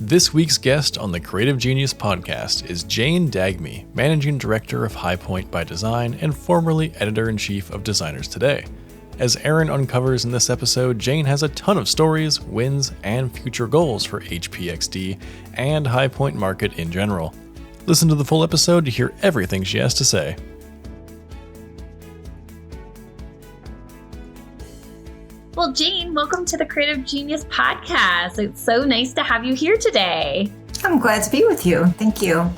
This week's guest on the Creative Genius podcast is Jane Dagmi, Managing Director of High Point by Design and formerly Editor-in-Chief of Designers Today. As Erin uncovers in this episode, Jane has a ton of stories, wins, and future goals for HPxD and High Point Market in general. Listen to the full episode to hear everything she has to say. Well, Jane, welcome to the Creative Genius podcast. It's so nice to have you here today. I'm glad to be with you. Thank you.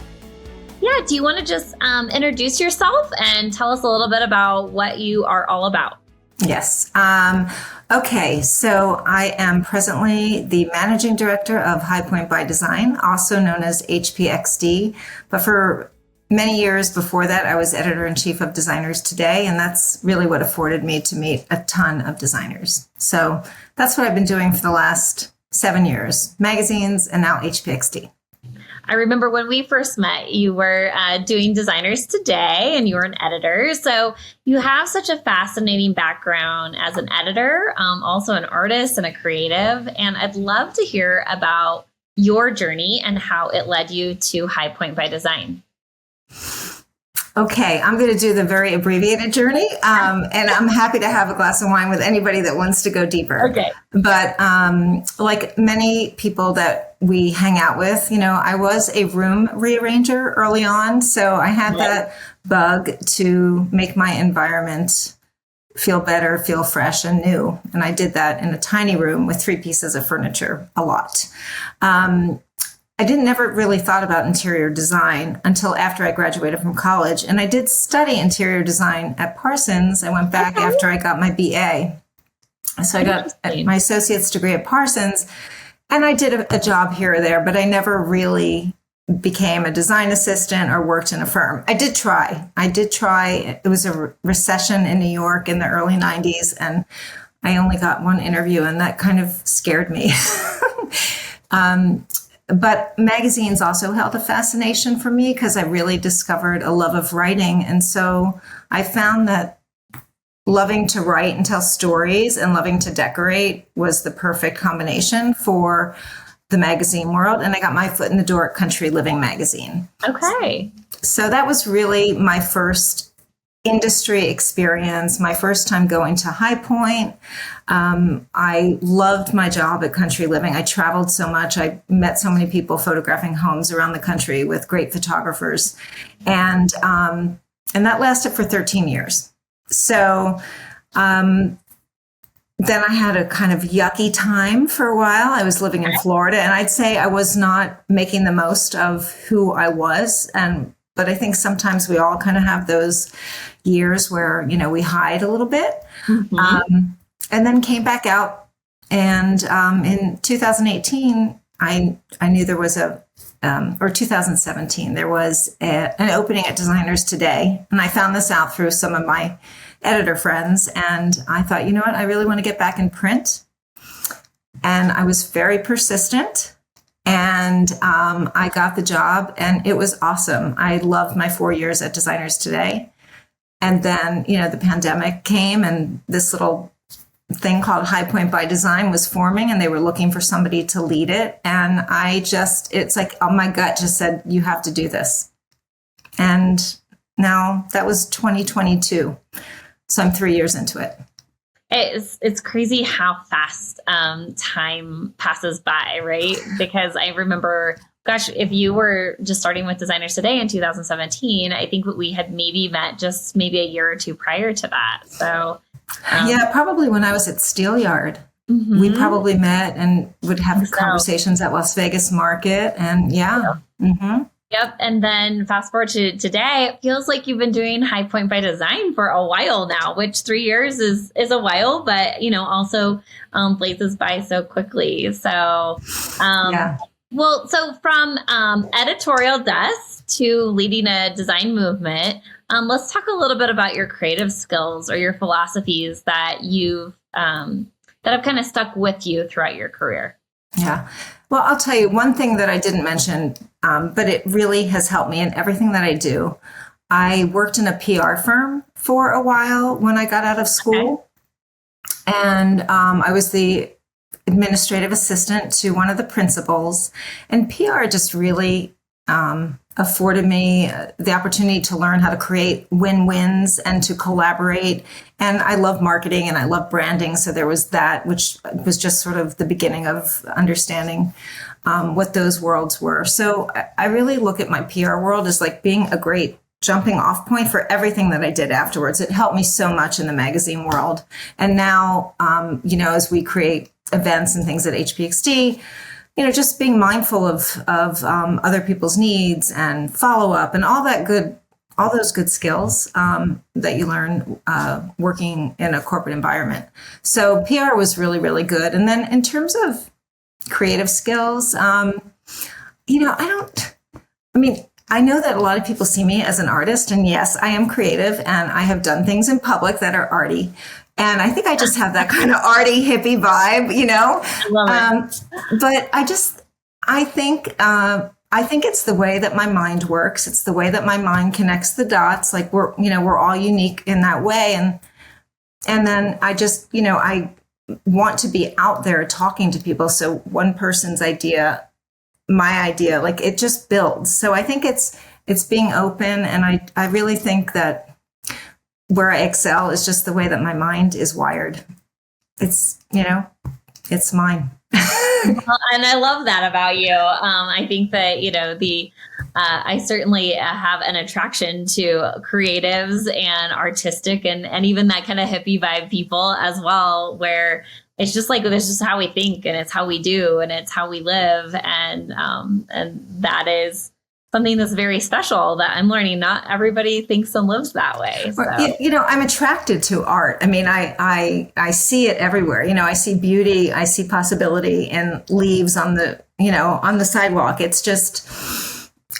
Yeah, do you want to just introduce yourself and tell us a little bit about what you are all about? Yes. Okay, so I am presently the Managing Director of High Point by Design, also known as HPxD. But for many years before that, I was Editor-in-Chief of Designers Today, and that's really what afforded me to meet a ton of designers. So that's what I've been doing for the last 7 years, magazines and now HPxD. I remember when we first met, you were doing Designers Today and you were an editor. So you have such a fascinating background as an editor, also an artist and a creative. And I'd love to hear about your journey and how it led you to High Point by Design. Okay, I'm going to do the very abbreviated journey, and I'm happy to have a glass of wine with anybody that wants to go deeper. Okay. But like many people that we hang out with, I was a room rearranger early on, so I had that bug to make my environment feel better, feel fresh and new. And I did that in a tiny room with 3 pieces of furniture a lot. I never really thought about interior design until after I graduated from college. And I did study interior design at Parsons. I went back after I got my BA. So I got my associate's degree at Parsons. And I did a job here or there, but I never really became a design assistant or worked in a firm. I did try. It was a recession in New York in the early 90s. And I only got one interview, and that kind of scared me. But magazines also held a fascination for me because I really discovered a love of writing. And so I found that loving to write and tell stories and loving to decorate was the perfect combination for the magazine world. And I got my foot in the door at Country Living magazine. Okay. So that was really my first industry experience, my first time going to High Point. I loved my job at Country Living. I traveled so much. I met so many people photographing homes around the country with great photographers. And that lasted for 13 years. So then I had a kind of yucky time for a while. I was living in Florida, and I'd say I was not making the most of who I was. But I think sometimes we all kind of have those years where, we hide a little bit. Mm-hmm. And then came back out. And in 2018, I knew there was or 2017, there was an opening at Designers Today. And I found this out through some of my editor friends. And I thought, you know what, I really want to get back in print. And I was very persistent. And I got the job, and it was awesome. I loved my 4 years at Designers Today. And then, the pandemic came, and this little thing called High Point by Design was forming, and they were looking for somebody to lead it. And it's like, oh, my gut just said, you have to do this. And now that was 2022. So I'm 3 years into it. It's crazy how fast time passes by, right? Because I remember, gosh, if you were just starting with Designers Today in 2017, I think we had maybe met just maybe a year or two prior to that. So yeah, probably when I was at Steelyard, we probably met and would have conversations at Las Vegas Market, and yeah. Mm-hmm. Yep. And then fast forward to today, it feels like you've been doing High Point by Design for a while now, which 3 years is a while, but, also blazes by so quickly. So, well, so from editorial desk to leading a design movement, let's talk a little bit about your creative skills or your philosophies that you've that have kind of stuck with you throughout your career. Yeah. Well, I'll tell you one thing that I didn't mention, but it really has helped me in everything that I do. I worked in a PR firm for a while when I got out of school. Okay. And I was the administrative assistant to one of the principals. And PR just really afforded me the opportunity to learn how to create win-wins and to collaborate. And I love marketing and I love branding. So there was that, which was just sort of the beginning of understanding what those worlds were. So I really look at my PR world as like being a great jumping off point for everything that I did afterwards. It helped me so much in the magazine world. And now, as we create events and things at HPxD, just being mindful of other people's needs and follow up and all those good skills that you learn working in a corporate environment. So PR was really, really good. And then in terms of creative skills, I know that a lot of people see me as an artist, and yes, I am creative and I have done things in public that are arty. And I think I just have that kind of arty hippie vibe, I love it. But I think it's the way that my mind works. It's the way that my mind connects the dots. Like we're all unique in that way. And then I want to be out there talking to people. So one person's idea, my idea, like it just builds. So I think it's being open. And I really think that where I excel is just the way that my mind is wired. It's mine. Well, and I love that about you. I think that, I certainly have an attraction to creatives and artistic and even that kind of hippie vibe people as well, where it's just like, this is how we think and it's how we do and it's how we live. And that is something that's very special that I'm learning. Not everybody thinks and lives that way. So. I'm attracted to art. I mean, I see it everywhere. I see beauty. I see possibility in leaves on the sidewalk. It's just,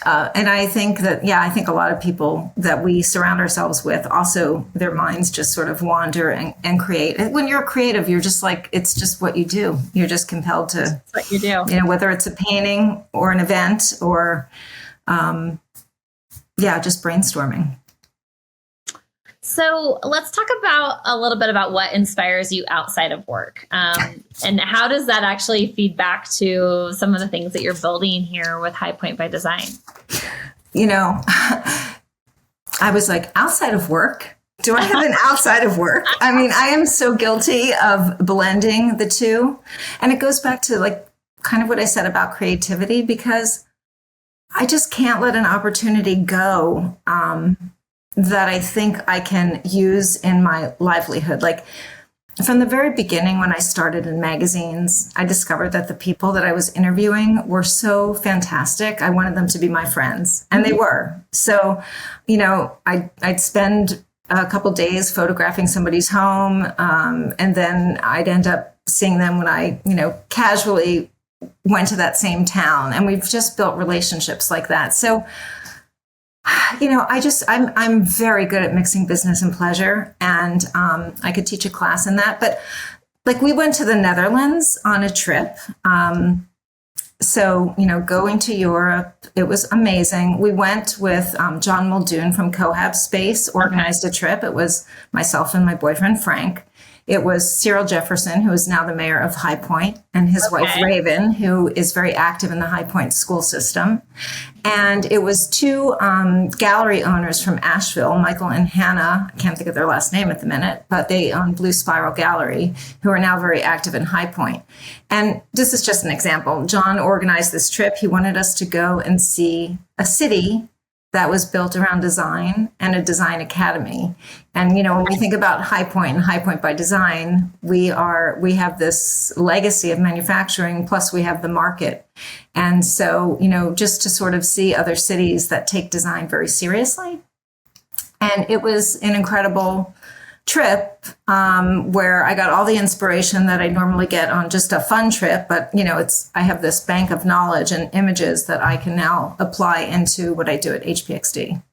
and I think that, I think a lot of people that we surround ourselves with also their minds just sort of wander and create. And when you're creative, you're just like, it's just what you do. You're just compelled to, that's what you do. Whether it's a painting or an event or, just brainstorming. So let's talk about a little bit about what inspires you outside of work. And how does that actually feed back to some of the things that you're building here with High Point by Design? I was like, outside of work? Do I have an outside of work? I mean, I am so guilty of blending the two. And it goes back to like kind of what I said about creativity, because I just can't let an opportunity go that I think I can use in my livelihood. Like from the very beginning, when I started in magazines, I discovered that the people that I was interviewing were so fantastic. I wanted them to be my friends, and they were. So, I'd spend a couple days photographing somebody's home, and then I'd end up seeing them when I, casually went to that same town, and we've just built relationships like that. So, I'm very good at mixing business and pleasure, and I could teach a class in that. But like we went to the Netherlands on a trip. So, going to Europe, it was amazing. We went with John Muldoon from Cohab Space, organized a trip. It was myself and my boyfriend, Frank. It was Cyril Jefferson, who is now the mayor of High Point, and his wife, Raven, who is very active in the High Point school system. And it was two gallery owners from Asheville, Michael and Hannah. I can't think of their last name at the minute, but they own Blue Spiral Gallery, who are now very active in High Point. And this is just an example. John organized this trip. He wanted us to go and see a city that was built around design and a design academy. And, when we think about High Point and High Point by Design, we have this legacy of manufacturing, plus we have the market. And so, just to sort of see other cities that take design very seriously. And it was an incredible trip where I got all the inspiration that I normally get on just a fun trip. But, I have this bank of knowledge and images that I can now apply into what I do at HPxD.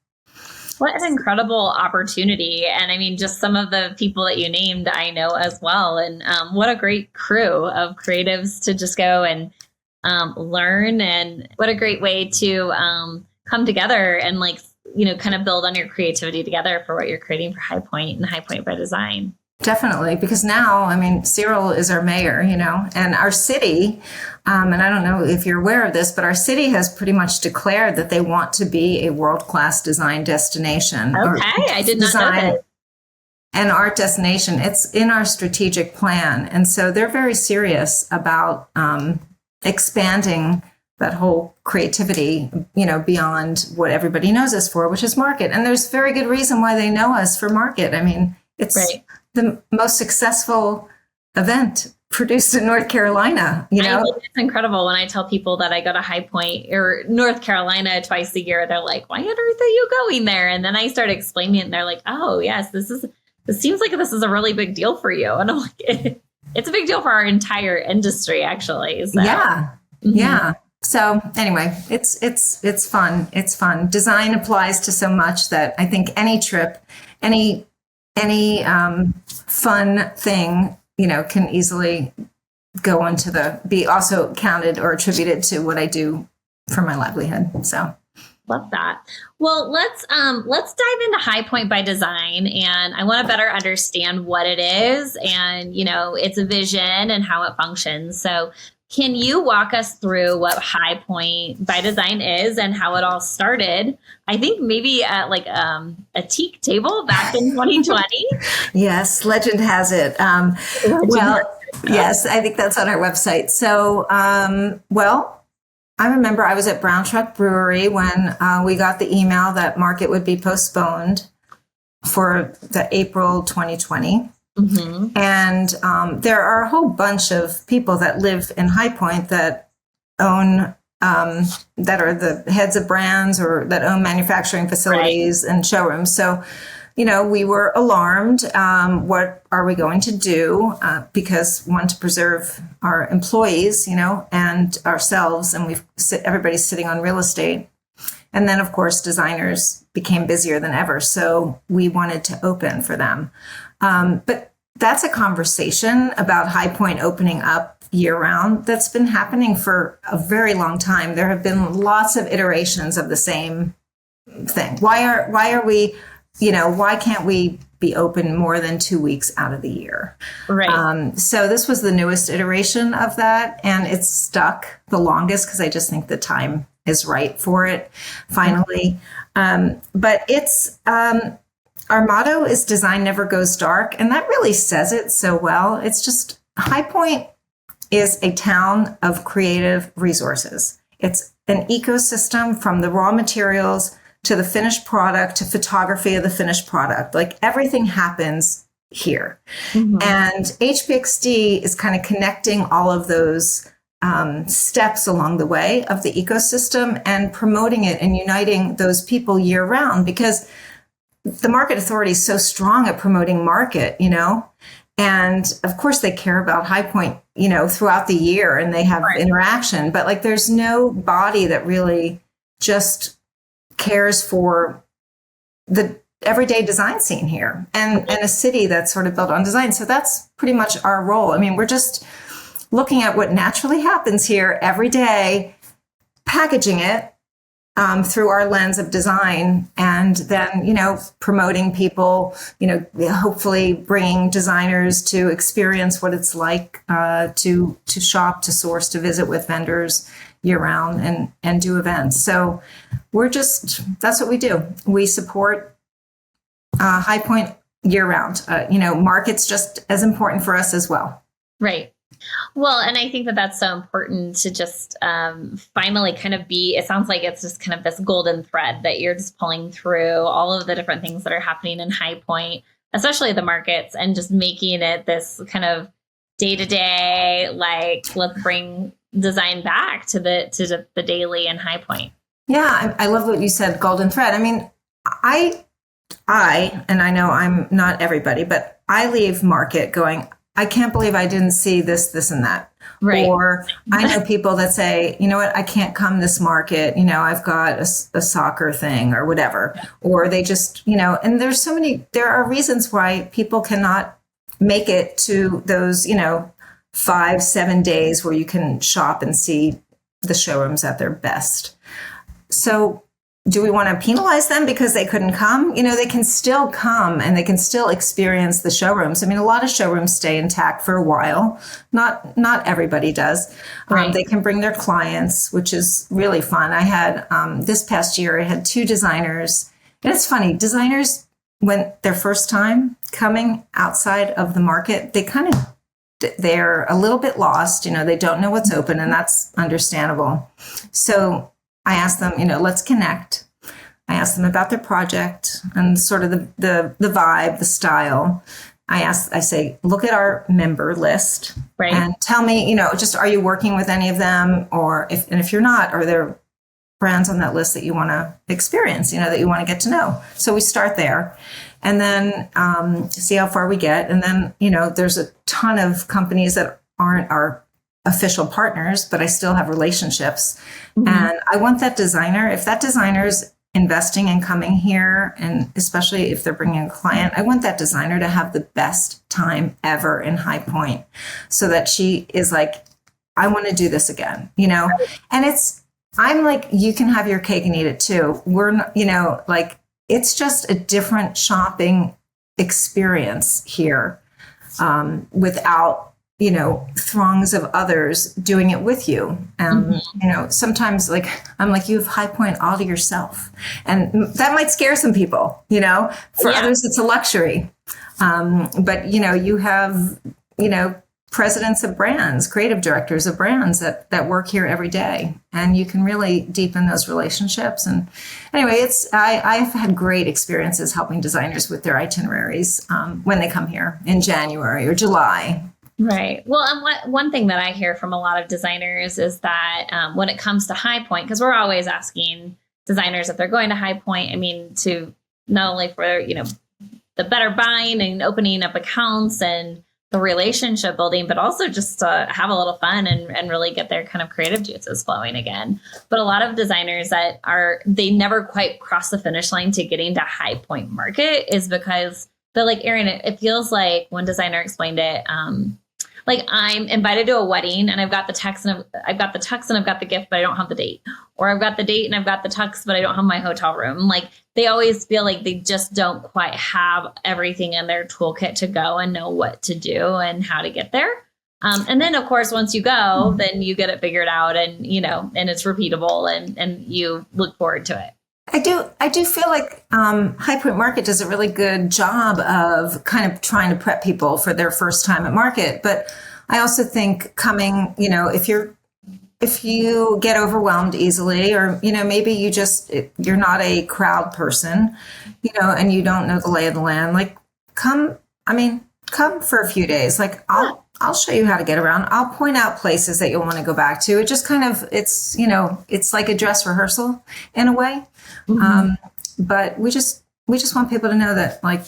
What an incredible opportunity. And I mean, just some of the people that you named, I know as well. And what a great crew of creatives to just go and learn. And what a great way to come together and kind of build on your creativity together for what you're creating for High Point and High Point by Design. Definitely, because now, I mean, Cyril is our mayor, and our city, and I don't know if you're aware of this, but our city has pretty much declared that they want to be a world-class design destination. Okay, I did not know that. And art destination. It's in our strategic plan. And so they're very serious about expanding that whole creativity, beyond what everybody knows us for, which is market. And there's very good reason why they know us for market. I mean, it's the most successful event produced in North Carolina, I think it's incredible when I tell people that I go to High Point or North Carolina twice a year. They're like, why on earth are you going there? And then I start explaining it and they're like, oh, yes, this seems like this is a really big deal for you. And I'm like, it's a big deal for our entire industry, actually. So. Yeah. Mm-hmm. Yeah. So anyway, it's fun. It's fun. Design applies to so much that I think any trip, any fun thing, can easily go on to be also counted or attributed to what I do for my livelihood. So. Love that. Well, let's dive into High Point by Design, and I want to better understand what it is and, its a vision and how it functions. So can you walk us through what High Point by Design is and how it all started? I think maybe at a teak table back in 2020. Yes, legend has it. Yes, I think that's on our website. So, I remember I was at Brown Truck Brewery when we got the email that market would be postponed for the April 2020. Mm-hmm. And there are a whole bunch of people that live in High Point that own, that are the heads of brands or that own manufacturing facilities and showrooms. So, we were alarmed. What are we going to do? Because we want to preserve our employees, and ourselves, and everybody's sitting on real estate. And then, of course, designers became busier than ever. So we wanted to open for them. But that's a conversation about High Point opening up year round that's been happening for a very long time. There have been lots of iterations of the same thing. Why are we, why can't we be open more than 2 weeks out of the year? Right. So this was the newest iteration of that, and it's stuck the longest because I just think the time is right for it finally. But it's, our motto is design never goes dark. And that really says it so well. It's just High Point is a town of creative resources. It's an ecosystem from the raw materials to the finished product, to photography of the finished product. Like everything happens here. Mm-hmm. And HPxD is kind of connecting all of those steps along the way of the ecosystem and promoting it and uniting those people year round, because the market authority is so strong at promoting market, and of course they care about High Point, throughout the year, and they have interaction, but there's no body that really just cares for the everyday design scene here and a city that's sort of built on design. So that's pretty much our role. I mean, we're just looking at what naturally happens here every day, packaging it through our lens of design, and then, promoting people, hopefully bringing designers to experience what it's like to shop, to source, to visit with vendors year round and do events. So that's what we do. We support High Point year round. Market's just as important for us as well. Right. Well, and I think that that's so important to just finally kind of it sounds like it's just kind of this golden thread that you're just pulling through all of the different things that are happening in High Point, especially the markets, and just making it this kind of day-to-day, let's bring design back to the daily in High Point. Yeah, I love what you said, golden thread. I mean, I, and I know I'm not everybody, but I leave market going, I can't believe I didn't see this, and that. Right. Or I know people that say, you know what, I can't come this market. I've got a soccer thing or whatever. Or they just, and there are reasons why people cannot make it to those, 5-7 days where you can shop and see the showrooms at their best. So do we want to penalize them because they couldn't come? They can still come and they can still experience the showrooms. I mean, a lot of showrooms stay intact for a while. Not everybody does. Right. They can bring their clients, which is really fun. I had this past year, I had 2 designers. And it's funny, designers, when their first time coming outside of the market, they're a little bit lost. They don't know what's open, and that's understandable. So I asked them, let's connect. I asked them about their project and sort of the vibe, the style. I say, look at our member list, right, and tell me, just, are you working with any of them? Or if you're not, are there brands on that list that you want to experience, that you want to get to know? So we start there, and then see how far we get. And then, there's a ton of companies that aren't our official partners, but I still have relationships. Mm-hmm. And I want that designer, if that designer's investing in coming here, and especially if they're bringing a client, I want that designer to have the best time ever in High Point, so that she is like, I want to do this again, and I'm like, you can have your cake and eat it too. We're not, it's just a different shopping experience here, without, throngs of others doing it with you. Sometimes I'm like, you have High Point all to yourself. And that might scare some people, for others, it's a luxury. But, you have, presidents of brands, creative directors of brands that work here every day, and you can really deepen those relationships. And anyway, I've had great experiences helping designers with their itineraries when they come here in January or July. Right. Well, and one thing that I hear from a lot of designers is that when it comes to High Point, because we're always asking designers if they're going to High Point, I mean, to not only for, the better buying and opening up accounts and the relationship building, but also just to have a little fun and really get their kind of creative juices flowing again. But a lot of designers they never quite cross the finish line to getting to High Point market is because, but like Erin, it feels like one designer explained it, like I'm invited to a wedding and I've got the tux and I've got the gift, but I don't have the date. Or I've got the date and I've got the tux, but I don't have my hotel room. Like they always feel like they just don't quite have everything in their toolkit to go and know what to do and how to get there. And then of course, once you go, then you get it figured out and, and it's repeatable and you look forward to it. I do feel like High Point Market does a really good job of kind of trying to prep people for their first time at market. But I also think coming, if you get overwhelmed easily, or maybe you're not a crowd person, and you don't know the lay of the land, like come for a few days. Like I'll show you how to get around. I'll point out places that you'll want to go back to. It just kind of, it's like a dress rehearsal in a way. Mm-hmm. But we just want people to know that like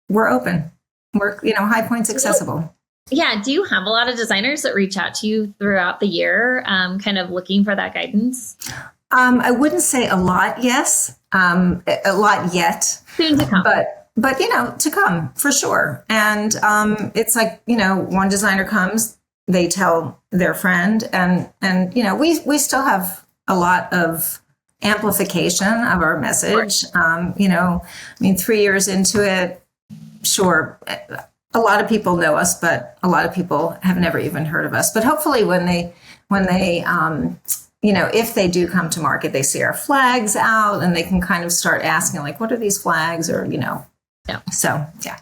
we're open. We're, High Point's accessible. Yeah. Do you have a lot of designers that reach out to you throughout the year, kind of looking for that guidance? I wouldn't say a lot. Yes. A lot yet. Soon to come. But to come for sure. And it's like, one designer comes, they tell their friend, and we still have a lot of amplification of our message. 3 years into it, sure, a lot of people know us, but a lot of people have never even heard of us. But hopefully when they if they do come to market, they see our flags out and they can kind of start asking like, what are these flags? Or, Yeah. So, yeah.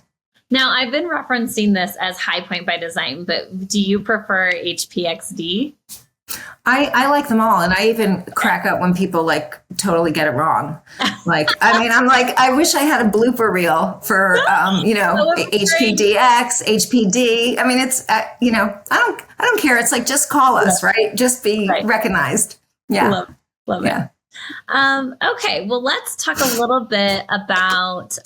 Now, I've been referencing this as High Point by Design, but do you prefer HPxD? I like them all. And I even crack up when people like totally get it wrong. Like, I'm like, I wish I had a blooper reel for, HPDX, HPD. It's, I don't care. It's like, just call us, right? Just be recognized. Yeah. Love it. Okay, well, let's talk a little bit about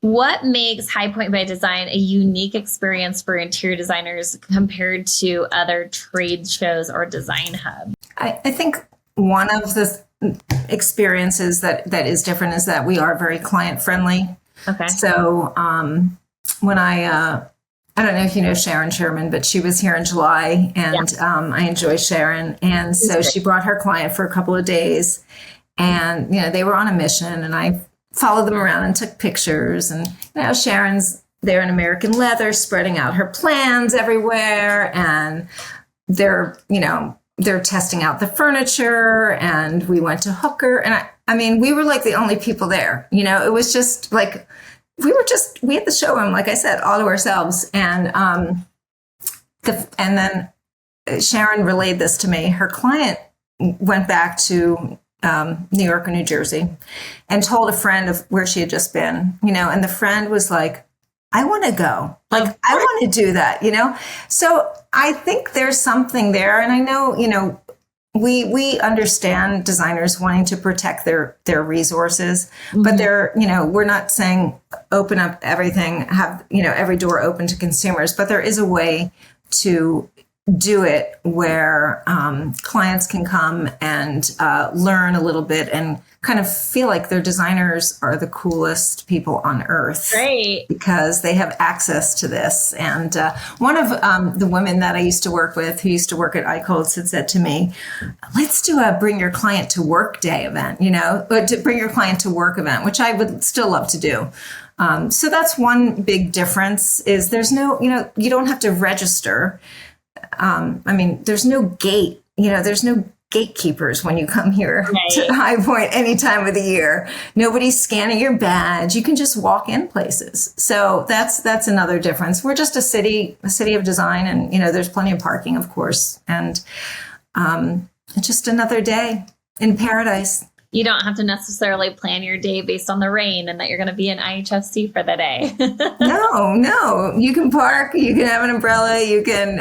what makes High Point by Design a unique experience for interior designers compared to other trade shows or design hubs. I think one of the experiences that is different is that we are very client friendly. Okay. So when I don't know if you know Sharon Sherman, but she was here in July, and I enjoy Sharon. And so she brought her client for a couple of days. And, they were on a mission, and I followed them around and took pictures. And, Sharon's there in American leather, spreading out her plans everywhere. And they're testing out the furniture, and we went to Hooker. And I mean, we were like the only people there. It was just like, we had the showroom, like I said, all to ourselves. And and then Sharon relayed this to me. Her client went back to New York or New Jersey and told a friend of where she had just been, and the friend was like, I want to go. Like, I want to do that, So I think there's something there. And I know, we understand designers wanting to protect their resources, but we're not saying open up everything, have, every door open to consumers, but there is a way to do it where clients can come and learn a little bit and kind of feel like their designers are the coolest people on earth. Right. Because they have access to this. And one of the women that I used to work with, who used to work at iColds, had said to me, let's do a bring your client to work day event, to bring your client to work event, which I would still love to do. So that's one big difference is there's no, you don't have to register. There's no gate, there's no gatekeepers when you come here to High Point any time of the year. Nobody's scanning your badge. You can just walk in places. So that's another difference. We're just a city of design, and, there's plenty of parking, of course. And just another day in paradise. You don't have to necessarily plan your day based on the rain and that you're going to be in IHFC for the day. No. You can park. You can have an umbrella. You can,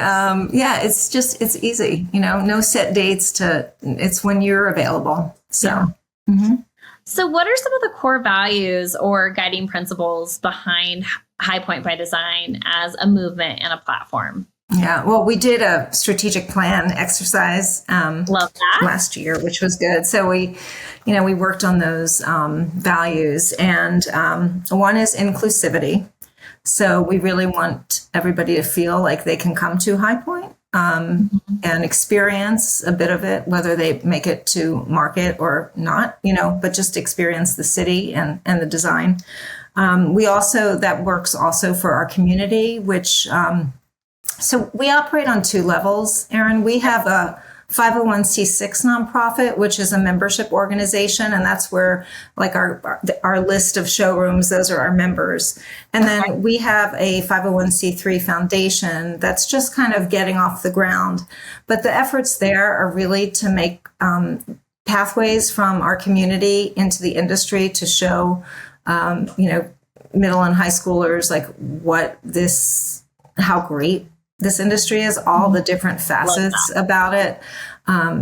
it's easy. No set dates it's when you're available. So. Yeah. Mm-hmm. So what are some of the core values or guiding principles behind High Point by Design as a movement and a platform? Yeah, well, we did a strategic plan exercise last year, which was good. So we worked on those values, and one is inclusivity. So we really want everybody to feel like they can come to High Point and experience a bit of it, whether they make it to market or not, but just experience the city and the design. That works also for our community, which so we operate on two levels, Erin. We have a 501c6 nonprofit, which is a membership organization. And that's where like our list of showrooms, those are our members. And then we have a 501c3 foundation that's just kind of getting off the ground. But the efforts there are really to make pathways from our community into the industry to show, middle and high schoolers, like how great this industry is, all the different facets about it.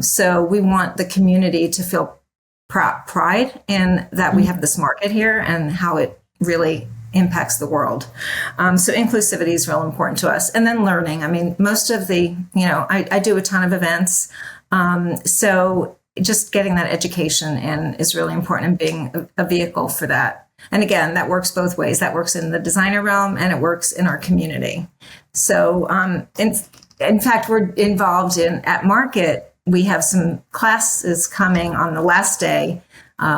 So we want the community to feel pride in that we have this market here and how it really impacts the world. So inclusivity is real important to us. And then learning. Most of the, I do a ton of events. So just getting that education in is really important, and being a vehicle for that. And again, that works both ways. That works in the designer realm, and it works in our community. So in fact, we're involved at Market. We have some classes coming on the last day.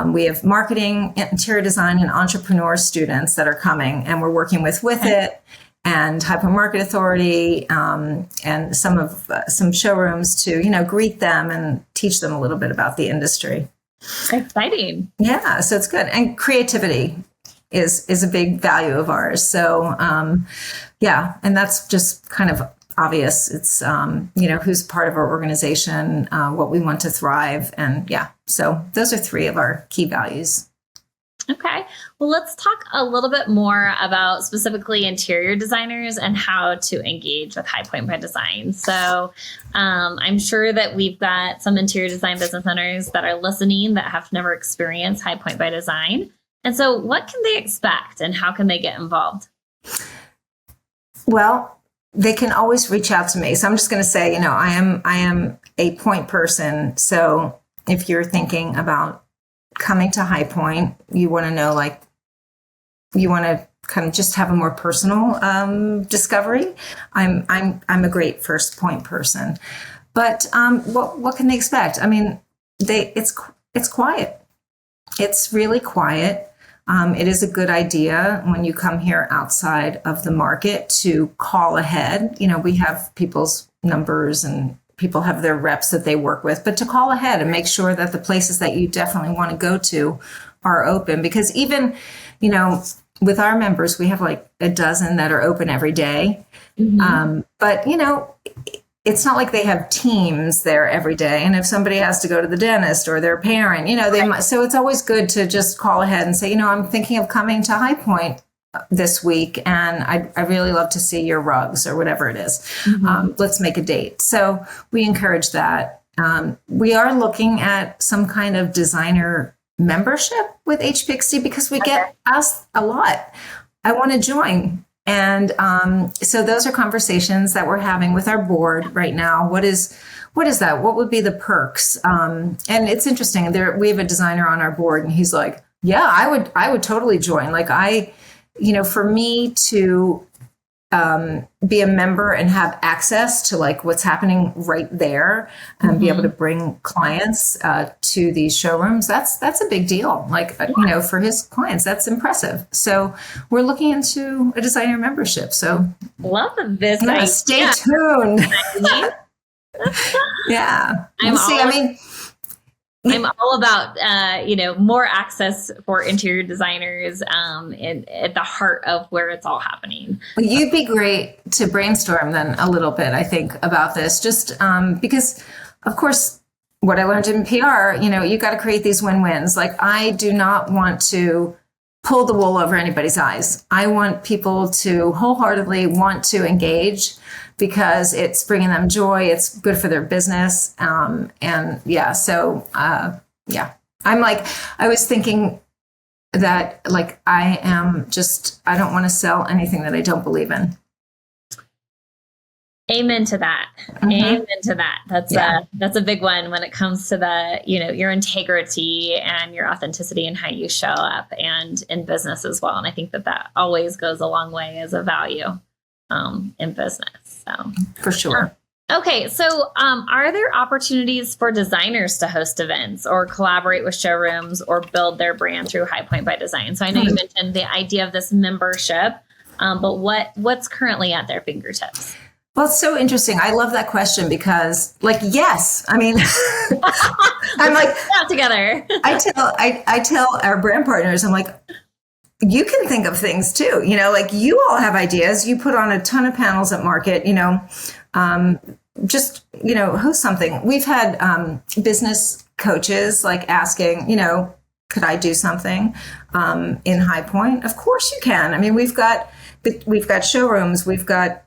We have marketing, interior design, and entrepreneur students that are coming, and we're working with it and High Point Market Authority and some showrooms to greet them and teach them a little bit about the industry. Exciting. Yeah, so it's good. And creativity is a big value of ours. So and that's just kind of obvious. It's who's part of our organization, what we want to thrive, and so those are three of our key values. Okay. Well, let's talk a little bit more about specifically interior designers and how to engage with High Point by Design. So I'm sure that we've got some interior design business owners that are listening that have never experienced High Point by Design. And so what can they expect and how can they get involved? Well, they can always reach out to me. So I'm just going to say, I am a point person. So if you're thinking about coming to High Point, you want to know, you want to kind of just have a more personal discovery. I'm a great first point person, but what can they expect? It's quiet. It's really quiet. It is a good idea when you come here outside of the market to call ahead. We have people's numbers and people have their reps that they work with, but to call ahead and make sure that the places that you definitely want to go to are open. Because even, with our members, we have like a dozen that are open every day. But, it's not like they have teams there every day. And if somebody has to go to the dentist or their parent, they might. So it's always good to just call ahead and say, I'm thinking of coming to High Point this week, and I really love to see your rugs or whatever it is. Let's make a date. So we encourage that. We are looking at some kind of designer membership with HPxD because we get asked a lot. I want to join. And so those are conversations that we're having with our board right now. What is that? What would be the perks? And it's interesting. We have a designer on our board, and he's like, "Yeah, I would totally join." Like for me to be a member and have access to like what's happening right there and be able to bring clients to these showrooms, that's a big deal. Like, for his clients, that's impressive. So we're looking into a designer membership. So love this. Yeah, stay tuned. Yeah. I'm all about, more access for interior designers at the heart of where it's all happening. Well, you'd be great to brainstorm then a little bit, I think, about this, just because, of course, what I learned in PR, you got to create these win-wins. Like, I do not want to pull the wool over anybody's eyes. I want people to wholeheartedly want to engage because it's bringing them joy. It's good for their business. I'm like, I was thinking that like, I don't want to sell anything that I don't believe in. Amen to that. Amen to that. That's a big one when it comes to your integrity and your authenticity and how you show up and in business as well. And I think that always goes a long way as a value in business. So for sure. Okay. So are there opportunities for designers to host events or collaborate with showrooms or build their brand through High Point by Design? So I know you mentioned the idea of this membership, but what's currently at their fingertips? Well, it's so interesting. I love that question because, like, yes, I mean, I'm like, out together. I tell our brand partners, I'm like, you can think of things too. Like you all have ideas. You put on a ton of panels at market. Host something. We've had business coaches like asking, could I do something in High Point? Of course you can. I mean, we've got showrooms. We've got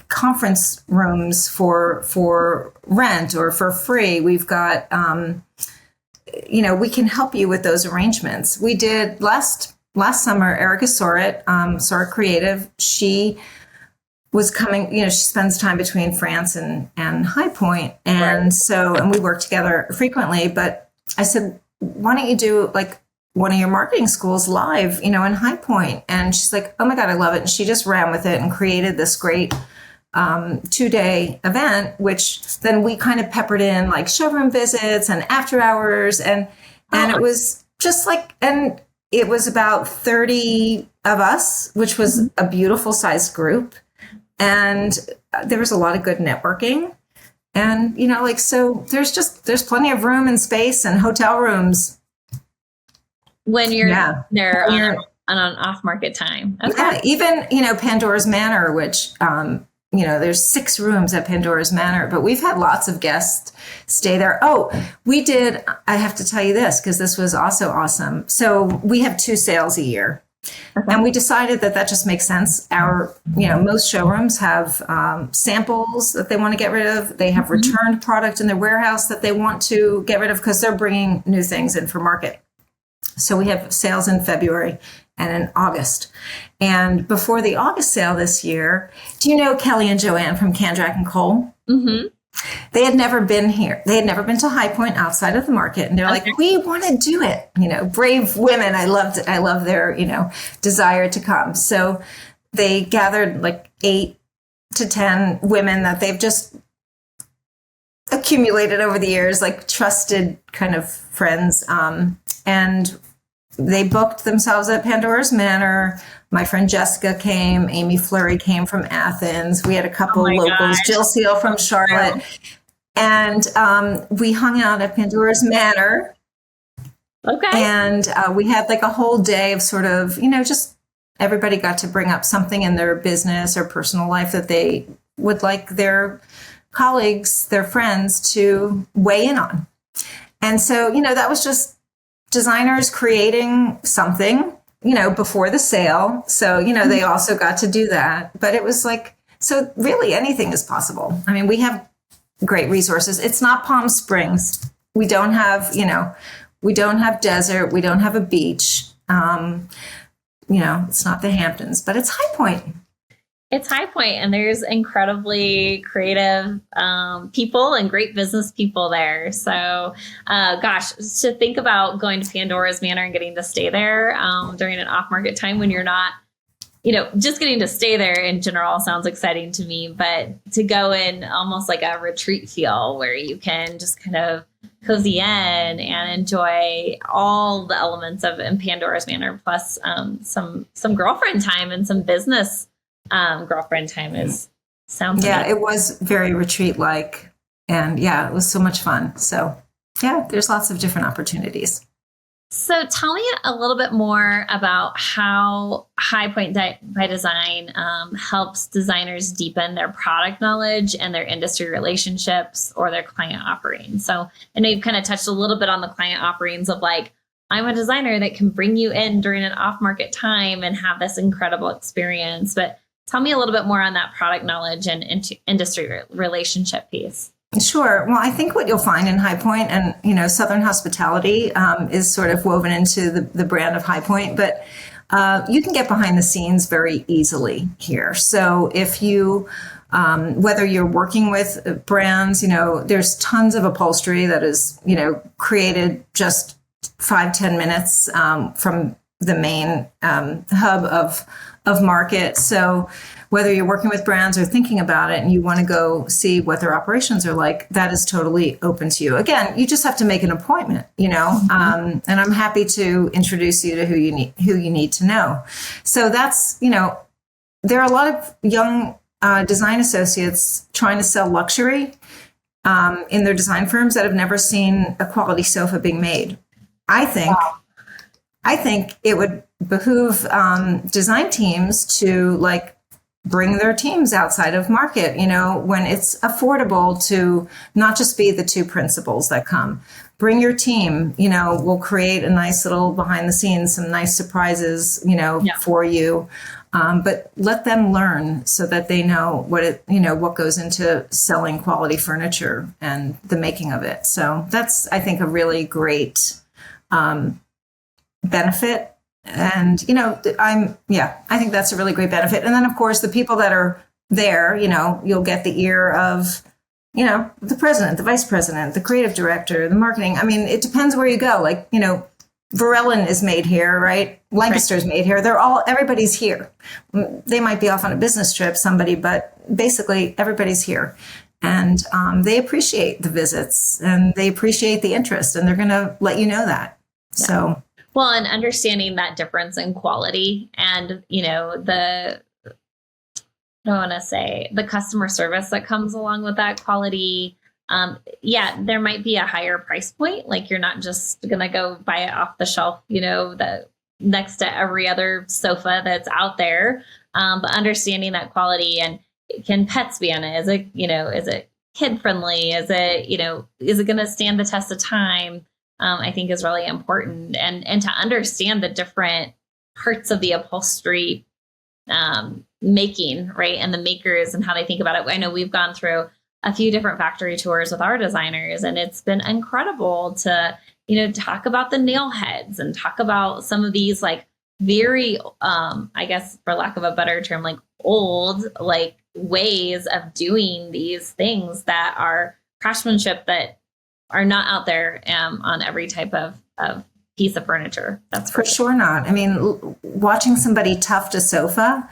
conference rooms for rent or for free. We've got, we can help you with those arrangements. We did last summer, Erica Sorit Creative, she was coming, she spends time between France and High Point. And and we work together frequently, but I said, why don't you do like one of your marketing schools live, in High Point? And she's like, oh my God, I love it. And she just ran with it and created this great 2-day event, which then we kind of peppered in like showroom visits and after hours. And it was just like, and it was about 30 of us, which was a beautiful sized group. And there was a lot of good networking. And, so there's plenty of room and space and hotel rooms. When you're there on an off-market time. Okay. Yeah, even, Pandora's Manor, which, there's 6 rooms at Pandora's Manor, but we've had lots of guests stay there. Oh, I have to tell you this, because this was also awesome. So we have 2 sales a year. Okay. And we decided that just makes sense. Most showrooms have samples that they want to get rid of. They have returned product in their warehouse that they want to get rid of because they're bringing new things in for market. So we have sales in February and in August. And before the August sale this year, do you know Kelly and Joanne from Candrack and Cole? Mm-hmm. They had never been here. They had never been to High Point outside of the market. And they're like, we want to do it. Brave women. I loved it. I love their, desire to come. So they gathered like 8 to 10 women that they've just accumulated over the years, like trusted kind of friends. and they booked themselves at Pandora's Manor. My friend Jessica came. Amy Fleury came from Athens. We had a couple locals, gosh. Jill Seal from Charlotte. And we hung out at Pandora's Manor. Okay. And we had like a whole day of sort of, just everybody got to bring up something in their business or personal life that they would like their colleagues, their friends to weigh in on. And so, that was just designers creating something, before the sale. So, they also got to do that. But it was like, so really anything is possible. I mean, we have great resources. It's not Palm Springs. We don't have, we don't have desert. We don't have a beach. It's not the Hamptons, but it's High Point. It's High Point, and there's incredibly creative people and great business people there. So, gosh, to think about going to Pandora's Manor and getting to stay there during an off-market time when you're not, just getting to stay there in general sounds exciting to me. But to go in almost like a retreat feel where you can just kind of cozy in and enjoy all the elements of in Pandora's Manor, plus some girlfriend time and some business girlfriend time sounds amazing. It was very retreat like, and it was so much fun. So there's lots of different opportunities. So tell me a little bit more about how High Point by Design helps designers deepen their product knowledge and their industry relationships or their client offerings. So I know you've kind of touched a little bit on the client offerings of like, I'm a designer that can bring you in during an off-market time and have this incredible experience. But tell me a little bit more on that product knowledge and industry relationship piece. Sure. Well, I think what you'll find in High Point and, Southern hospitality is sort of woven into the brand of High Point, but you can get behind the scenes very easily here. So if you, whether you're working with brands, there's tons of upholstery that is, created just 5-10 minutes from the main hub of market. So whether you're working with brands or thinking about it and you want to go see what their operations are like, that is totally open to you. Again, you just have to make an appointment, and I'm happy to introduce you to who you need to know. So that's, there are a lot of young design associates trying to sell luxury in their design firms that have never seen a quality sofa being made. I think it would behoove design teams to bring their teams outside of market, when it's affordable to not just be the two principals that come. Bring your team, we'll create a nice little behind the scenes, some nice surprises, for you. But let them learn so that they know what goes into selling quality furniture and the making of it. So that's, I think, a really great benefit. And, I think that's a really great benefit. And then, of course, the people that are there, you'll get the ear of, the president, the vice president, the creative director, the marketing. I mean, it depends where you go. Varellin is made here, right? Lancaster's made here. Everybody's here. They might be off on a business trip, but basically everybody's here. And they appreciate the visits and they appreciate the interest, and they're going to let you know that. Yeah. So. Well, and understanding that difference in quality and, the customer service that comes along with that quality. There might be a higher price point. You're not just going to go buy it off the shelf, the next to every other sofa that's out there. But understanding that quality, and can pets be on it? Is it kid friendly? Is it going to stand the test of time? I think is really important, and to understand the different parts of the upholstery making, right, and the makers and how they think about it. I know we've gone through a few different factory tours with our designers, and it's been incredible to talk about the nail heads and talk about some of these very I guess for lack of a better term, old ways of doing these things that are craftsmanship that are not out there on every type of piece of furniture. That's for sure not. I mean, watching somebody tuft a sofa,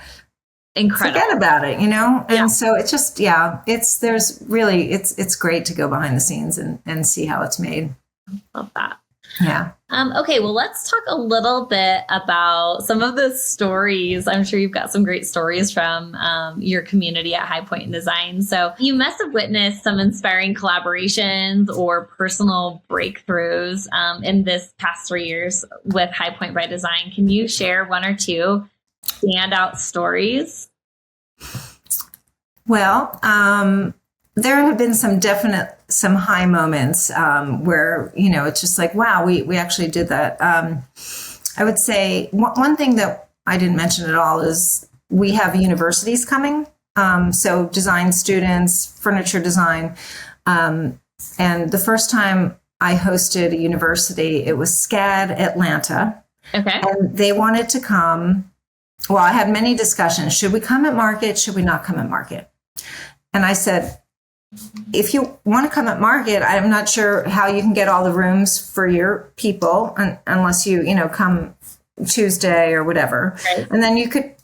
incredible. Forget about it, And so it's just, it's great to go behind the scenes and see how it's made. Love that. Yeah. Okay, well, let's talk a little bit about some of the stories. I'm sure you've got some great stories from your community at High Point in Design. So you must have witnessed some inspiring collaborations or personal breakthroughs in this past 3 years with High Point by Design. Can you share one or two standout stories? Well, there have been some high moments where, it's just like, wow, we actually did that. I would say one thing that I didn't mention at all is we have universities coming. So design students, furniture design. And the first time I hosted a university, it was SCAD Atlanta. Okay. And they wanted to come. Well, I had many discussions. Should we come at market? Should we not come at market? And I said, if you want to come at market, I'm not sure how you can get all the rooms for your people unless you come Tuesday or whatever. Right. And then you could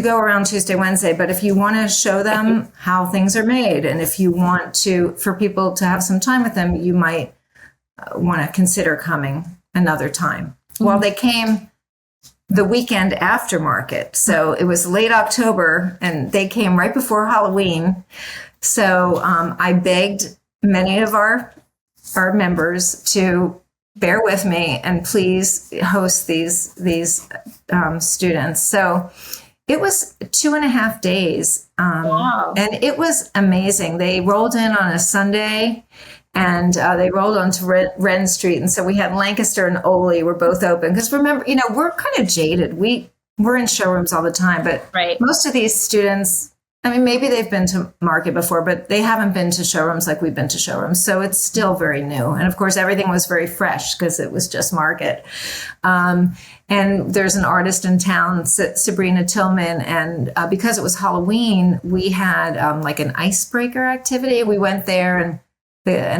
go around Tuesday, Wednesday. But if you want to show them how things are made, and if you want for people to have some time with them, you might want to consider coming another time. Mm-hmm. Well, they came the weekend after market. So it was late October and they came right before Halloween. So I begged many of our members to bear with me and please host these students. So it was 2.5 days. Wow. And it was amazing. They rolled in on a Sunday and they rolled onto Wren Street. And so we had Lancaster and Oley were both open. Because remember, we're kind of jaded. We're in showrooms all the time, but right. Most of these students, maybe they've been to market before, but they haven't been to showrooms like we've been to showrooms. So it's still very new. And of course, everything was very fresh because it was just market. And there's an artist in town, Sabrina Tillman. And because it was Halloween, we had like an icebreaker activity. We went there and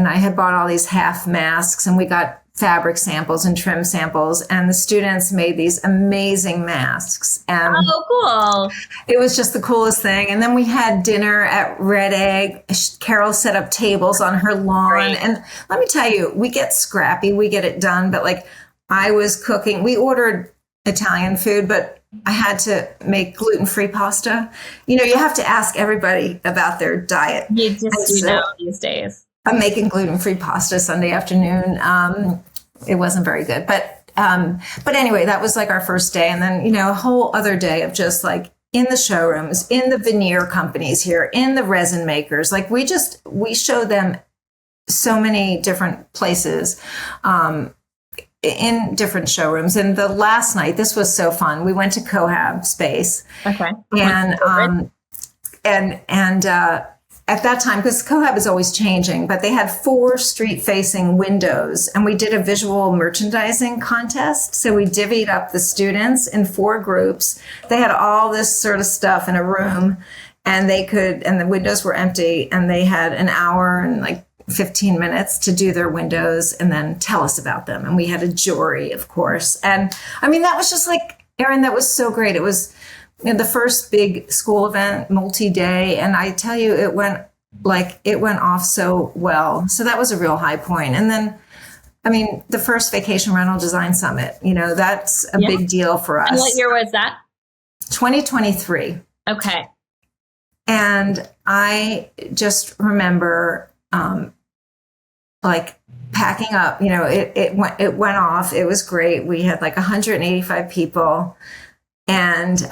I had bought all these half masks and we got fabric samples and trim samples, and the students made these amazing masks. And cool. It was just the coolest thing. And then we had dinner at Red Egg. Carol set up tables on her lawn. Right. And let me tell you, we get scrappy, we get it done. But like I was cooking, we ordered Italian food, but I had to make gluten-free pasta. You have to ask everybody about their diet. You just do know these days. I'm making gluten-free pasta Sunday afternoon. It wasn't very good, but anyway, that was like our first day. And then, a whole other day of just like in the showrooms, in the veneer companies here, in the resin makers. Like we showed them so many different places, in different showrooms. And the last night, this was so fun. We went to Cohab Space. Okay. And at that time, because Cohab is always changing, but they had 4 street-facing windows, and we did a visual merchandising contest. So we divvied up the students in 4 groups. They had all this sort of stuff in a room, and the windows were empty, and they had an hour and like 15 minutes to do their windows and then tell us about them. And we had a jury, of course. And that was just like, Erin, that was so great. It was the first big school event, multi-day. And I tell you, it went off so well. So that was a real high point. And then, the first Vacation Rental Design Summit, that's a big deal for us. And what year was that? 2023. Okay. And I just remember, packing up, it went off. It was great. We had like 185 people. And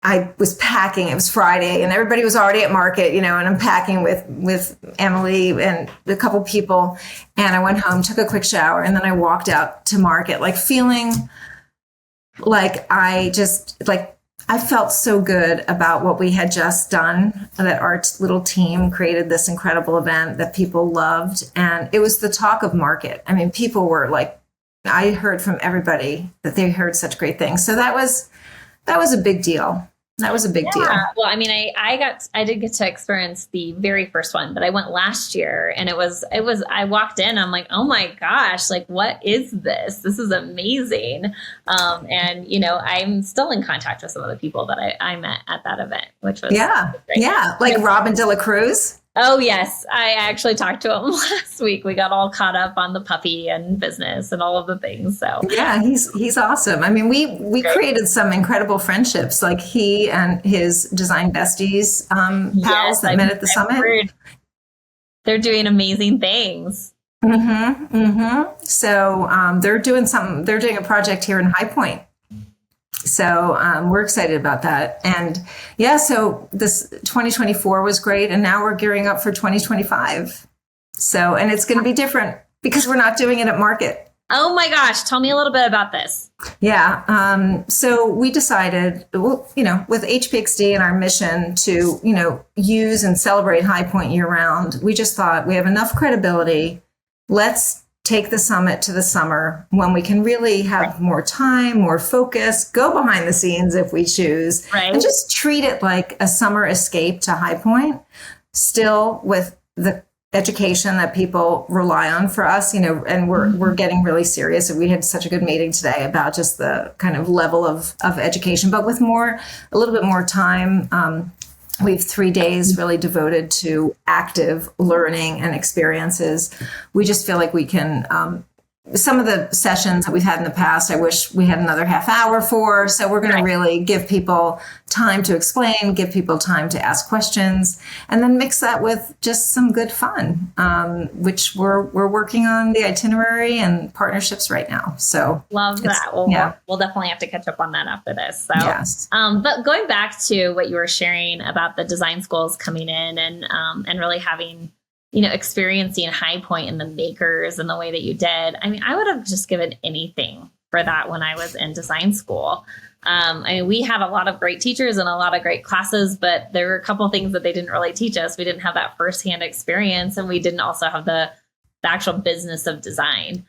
I was packing. It was Friday, and everybody was already at market, and I'm packing with Emily and a couple people. And I went home, took a quick shower, and then I walked out to market, feeling like I felt so good about what we had just done, that our little team created this incredible event that people loved. And it was the talk of market. People were I heard from everybody that they heard such great things. So that was a big deal. That was a big deal. Well, I did get to experience the very first one, but I went last year, and I walked in, I'm like, oh my gosh, what is this? This is amazing. And I'm still in contact with some of the people that I met at that event, which was great. Yeah. Like Robin De La Cruz. Oh, yes. I actually talked to him last week. We got all caught up on the puppy and business and all of the things. So Yeah, he's awesome. I mean, we created some incredible friendships, like he and his design besties, pals that met at the summit. Heard they're doing amazing things. Mm-hmm, mm-hmm. So they're doing a project here in High Point. So we're excited about that. And yeah, so this 2024 was great. And now we're gearing up for 2025. So, and it's going to be different because we're not doing it at market. Oh my gosh. Tell me a little bit about this. Yeah. So we decided, with HPxD and our mission to, use and celebrate High Point year round, we just thought we have enough credibility. Let's take the summit to the summer when we can really have more time, more focus, go behind the scenes if we choose, and just treat it like a summer escape to High Point, still with the education that people rely on for us, and we're getting really serious. We had such a good meeting today about just the kind of level of education, but with a little bit more time. We have 3 days really devoted to active learning and experiences. We just feel like we can, some of the sessions that we've had in the past, I wish we had another half hour for. So we're going to really give people time to explain, give people time to ask questions, and then mix that with just some good fun, which we're working on the itinerary and partnerships right now. So love that. Well, we'll definitely have to catch up on that after this. So, yes. But going back to what you were sharing about the design schools coming in and really having, experiencing High Point and the makers and the way that you did. I mean, I would have just given anything for that when I was in design school. We had a lot of great teachers and a lot of great classes, but there were a couple of things that they didn't really teach us. We didn't have that firsthand experience, and we didn't also have the actual business of design,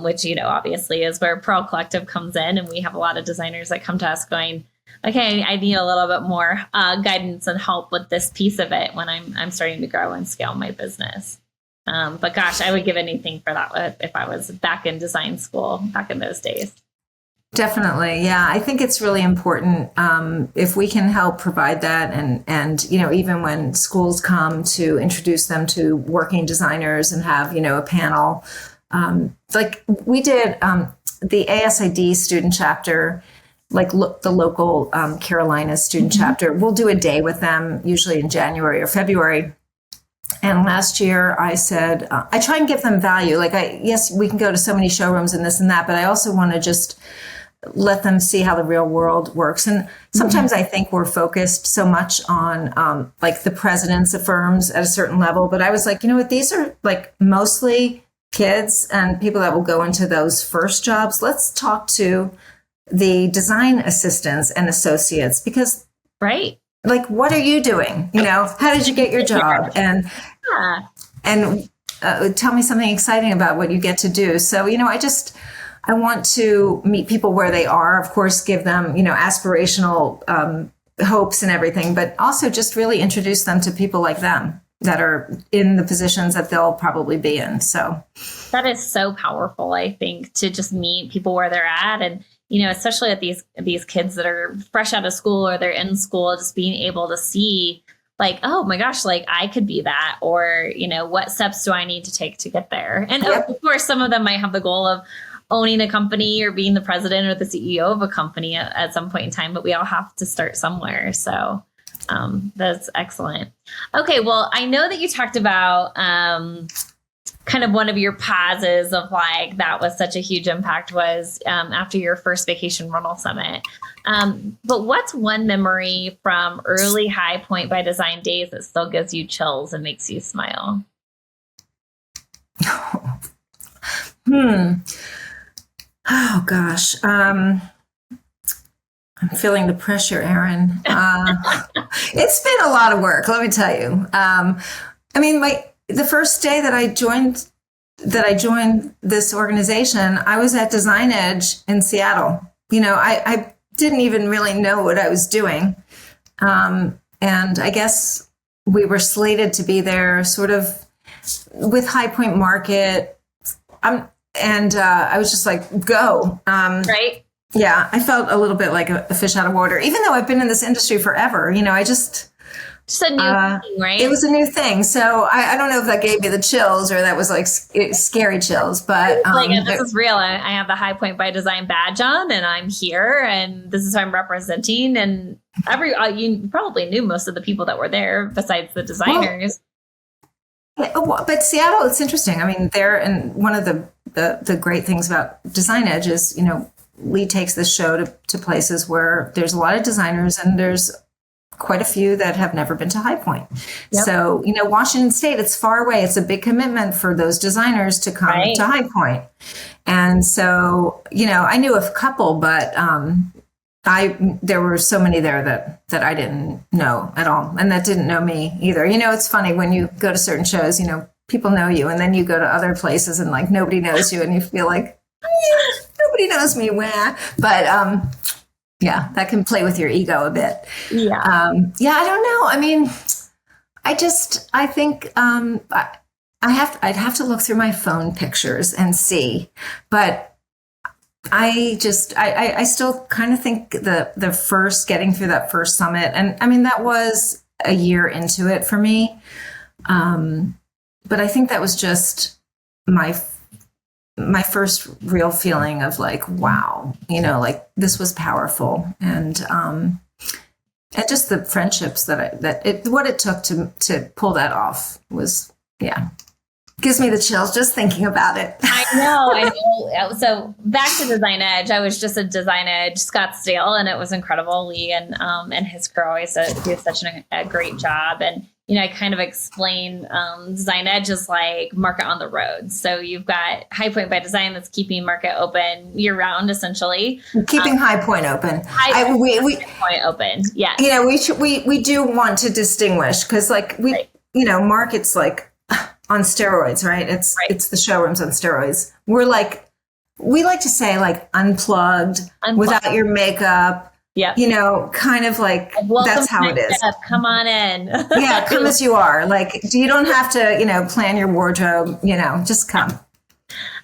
which, obviously is where Pearl Collective comes in. And we have a lot of designers that come to us going, okay, I need a little bit more guidance and help with this piece of it when I'm starting to grow and scale my business. But gosh, I would give anything for that if I was back in design school back in those days. Definitely. Yeah. I think it's really important if we can help provide that. And even when schools come to introduce them to working designers and have, a panel, like we did the ASID student chapter, the local Carolina student chapter. We'll do a day with them, usually in January or February. And last year I said, I try and give them value. Yes, we can go to so many showrooms and this and that, but I also want to just let them see how the real world works. And sometimes I think we're focused so much on the presidents of firms at a certain level. But I was like, these are mostly kids and people that will go into those first jobs. Let's talk to the design assistants and associates, because what are you doing? How did you get your job? And tell me something exciting about what you get to do. So, I want to meet people where they are, of course, give them, aspirational hopes and everything, but also just really introduce them to people like them that are in the positions that they'll probably be in. So that is so powerful, I think, to just meet people where they're at. And especially at these kids that are fresh out of school or they're in school, just being able to see oh my gosh, I could be that, or, what steps do I need to take to get there? And of course, some of them might have the goal of owning a company or being the president or the CEO of a company at some point in time, but we all have to start somewhere. So that's excellent. Okay. Well, I know that you talked about, kind of one of your pauses of that was such a huge impact was after your first Vacation Rental Summit. But what's one memory from early High Point by Design days that still gives you chills and makes you smile? Oh gosh. I'm feeling the pressure, Erin. It's been a lot of work, let me tell you. The first day that I joined this organization, I was at Design Edge in Seattle. I didn't even really know what I was doing. And I guess we were slated to be there sort of with High Point Market. I was just like, go. Right. Yeah. I felt a little bit like a fish out of water, even though I've been in this industry forever. I just Just a new thing, right? It was a new thing. So I don't know if that gave me the chills or that was like scary chills, but this is real. I have the High Point by Design badge on, and I'm here, and this is who I'm representing. And you probably knew most of the people that were there besides the designers. Well, but Seattle, it's interesting. I mean, and one of the great things about Design Edge is, Lee takes this show to places where there's a lot of designers, and there's quite a few that have never been to High Point. Yep. So, Washington State, it's far away. It's a big commitment for those designers to come to High Point. And so, I knew a couple, but there were so many there that I didn't know at all, and that didn't know me either. It's funny when you go to certain shows, people know you, and then you go to other places and like nobody knows you, and you feel like nobody knows me. But yeah, that can play with your ego a bit. Yeah. I don't know. I mean, I think I'd have to look through my phone pictures and see, but I still kind of think the first getting through that first summit, and I mean, that was a year into it for me. But I think that was just my first real feeling of like, wow, like this was powerful. And just the friendships what it took to pull that off was, gives me the chills just thinking about it. I know. So back to Design Edge, I was just at Design Edge Scottsdale, and it was incredible. Lee and his crew always do such a great job. And, I kind of explain Design Edge is like market on the road. So you've got High Point by Design that's keeping market open year round, essentially. Keeping High Point open. High Point open. Yeah. We do want to distinguish because market's like on steroids, right? It's the showrooms on steroids. We like to say like unplugged. Without your makeup. Yeah. Kind of like that's how it is. Come on in. Yeah. Come as you are. Like, you don't have to, plan your wardrobe, just come.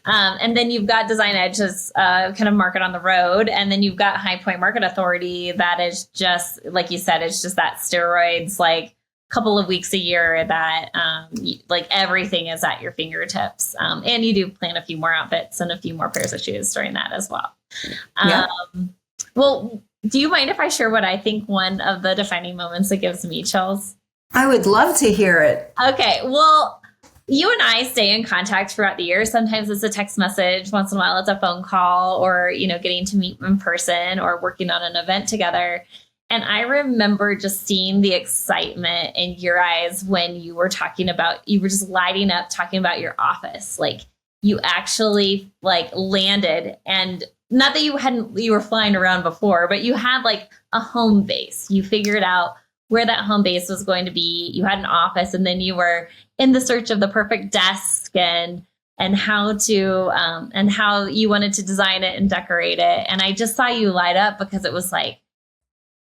And then you've got Design Edge as kind of market on the road. And then you've got High Point Market Authority. That is just, like you said, it's just that steroids, like couple of weeks a year that like everything is at your fingertips. And you do plan a few more outfits and a few more pairs of shoes during that as well. Well, do you mind if I share what I think one of the defining moments that gives me chills? I would love to hear it. Okay. Well, you and I stay in contact throughout the year. Sometimes it's a text message. Once in a while, it's a phone call or, getting to meet in person or working on an event together. And I remember just seeing the excitement in your eyes when you were you were just lighting up talking about your office. Like you actually like landed, and not that you were flying around before, but you had like a home base. You figured out where that home base was going to be. You had an office, and then you were in the search of the perfect desk and how you wanted to design it and decorate it. And I just saw you light up because it was like,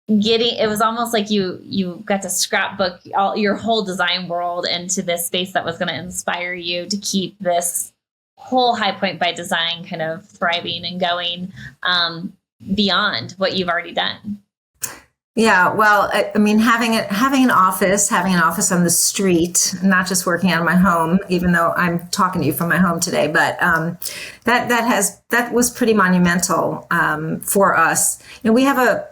it was almost like you got to scrapbook your whole design world into this space that was going to inspire you to keep this whole High Point by Design kind of thriving and going beyond what you've already done. Yeah, well, I mean, having an office on the street, not just working out of my home, even though I'm talking to you from my home today, but that was pretty monumental for us. We have a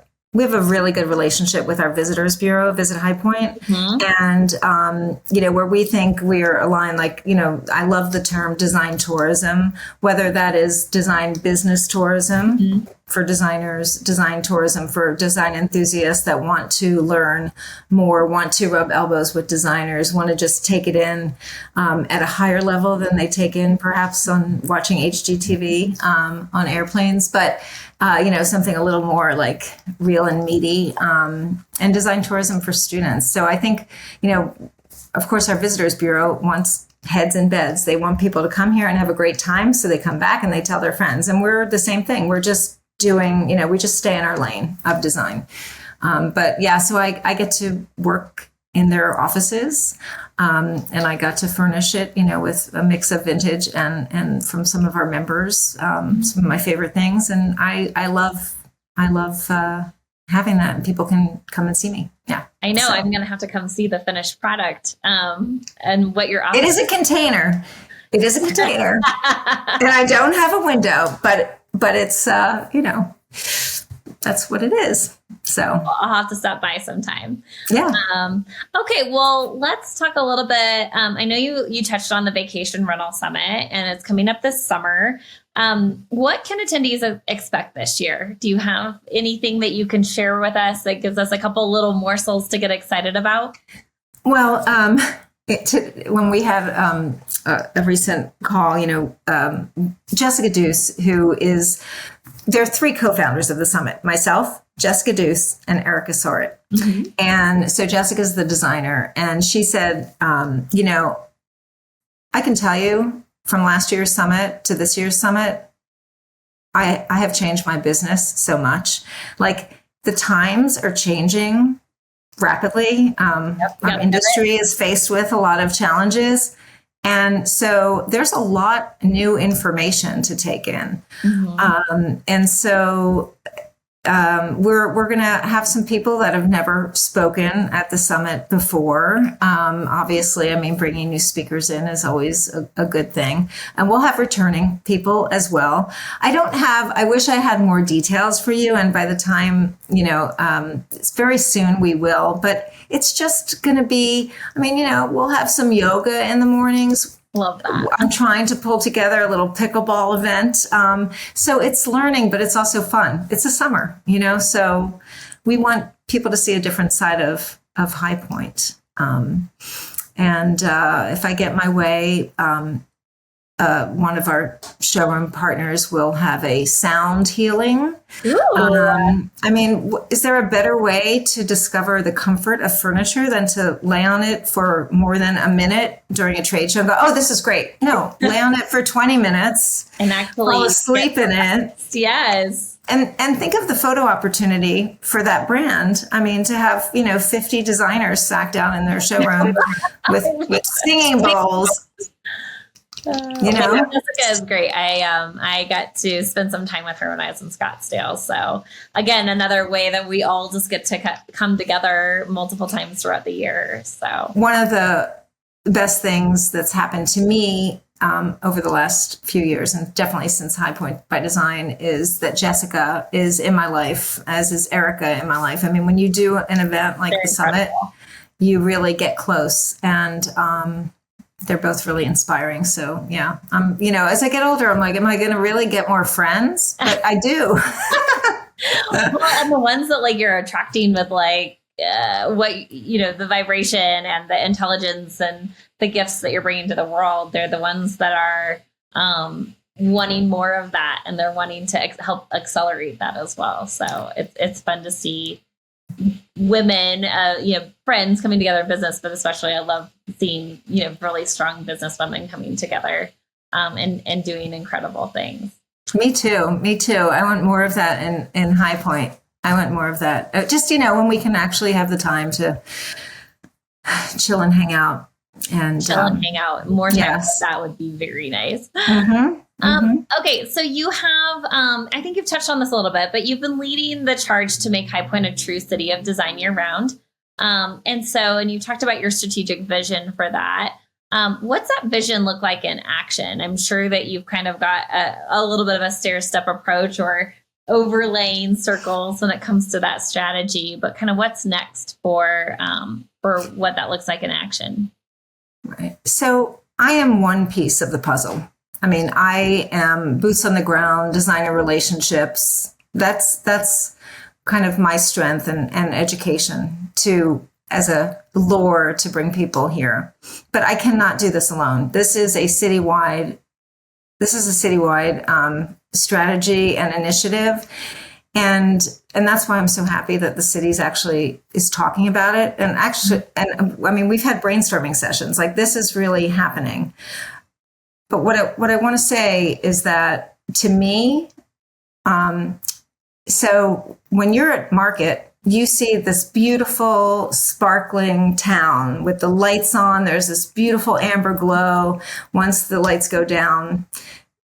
really good relationship with our visitors bureau, Visit High Point. Mm-hmm. And, where we think we're aligned, like, I love the term design tourism, whether that is design business tourism mm-hmm. for designers, design tourism for design enthusiasts that want to learn more, want to rub elbows with designers, want to just take it in at a higher level than they take in perhaps on watching HGTV on airplanes. But something a little more like real and meaty, and design tourism for students. So I think, of course, our Visitors Bureau wants heads in beds. They want people to come here and have a great time. So they come back and they tell their friends. And we're the same thing. We're just doing, we just stay in our lane of design. So I get to work in their offices. And I got to furnish it, with a mix of vintage and from some of our members, some of my favorite things. And I love having that, and people can come and see me. Yeah. I know. So, I'm going to have to come see the finished product and what you're offering. It is a container. It is a container. And I don't have a window, but it's, that's what it is. So I'll have to stop by sometime. Yeah. Okay. Well, let's talk a little bit. I know you touched on the Vacation Rental Summit, and it's coming up this summer. What can attendees expect this year? Do you have anything that you can share with us that gives us a couple little morsels to get excited about? Well, when we had a recent call, Jessica Deuce, there are three co-founders of the summit: myself, Jessica Deuce, and Erica Sorit. Mm-hmm. And so Jessica's the designer, and she said, I can tell you from last year's summit to this year's summit, I have changed my business so much. Like, the times are changing rapidly. Our industry is faced with a lot of challenges. And so there's a lot of new information to take in. Mm-hmm. And so we're going to have some people that have never spoken at the summit before. Obviously, bringing new speakers in is always a good thing. And we'll have returning people as well. I wish I had more details for you. And by the time, it's very soon we will, but it's just going to be, we'll have some yoga in the mornings. Love that. I'm trying to pull together a little pickleball event. So it's learning, but it's also fun. It's a summer, so we want people to see a different side of High Point. And if I get my way, one of our showroom partners will have a sound healing. Is there a better way to discover the comfort of furniture than to lay on it for more than a minute during a trade show and go, oh, this is great? No, lay on it for 20 minutes and actually fall asleep in it. Yes. And think of the photo opportunity for that brand. To have, 50 designers sat down in their showroom with singing bowls. Jessica is great. I got to spend some time with her when I was in Scottsdale. So again, another way that we all just get to come together multiple times throughout the year. So one of the best things that's happened to me over the last few years, and definitely since High Point by Design, is that Jessica is in my life, as is Erica in my life. When you do an event like the summit, you really get close, and they're both really inspiring. So yeah, as I get older, I'm like, am I going to really get more friends? But I do. Well, and the ones that you're attracting with the vibration and the intelligence and the gifts that you're bringing to the world, they're the ones that are wanting more of that, and they're wanting to help accelerate that as well. So it's fun to see women, friends coming together in business, but especially I love seeing, really strong business women coming together and doing incredible things. Me too. I want more of that in High Point. I want more of that. Just, when we can actually have the time to chill and hang out. More time. Yes. That would be very nice. Mm-hmm. Okay, so you have, I think you've touched on this a little bit, but you've been leading the charge to make High Point a true city of design year round. And you talked about your strategic vision for that. What's that vision look like in action? I'm sure that you've kind of got a little bit of a stair-step approach or overlaying circles when it comes to that strategy, but kind of what's next for what that looks like in action. Right. So I am one piece of the puzzle. I am boots on the ground, designer relationships. That's kind of my strength and education as a lure to bring people here. But I cannot do this alone. This is a citywide strategy and initiative. And that's why I'm so happy that the city's actually is talking about it. And we've had brainstorming sessions. This is really happening. But what I want to say is that, to me, so when you're at market, you see this beautiful, sparkling town with the lights on. There's this beautiful amber glow. Once the lights go down,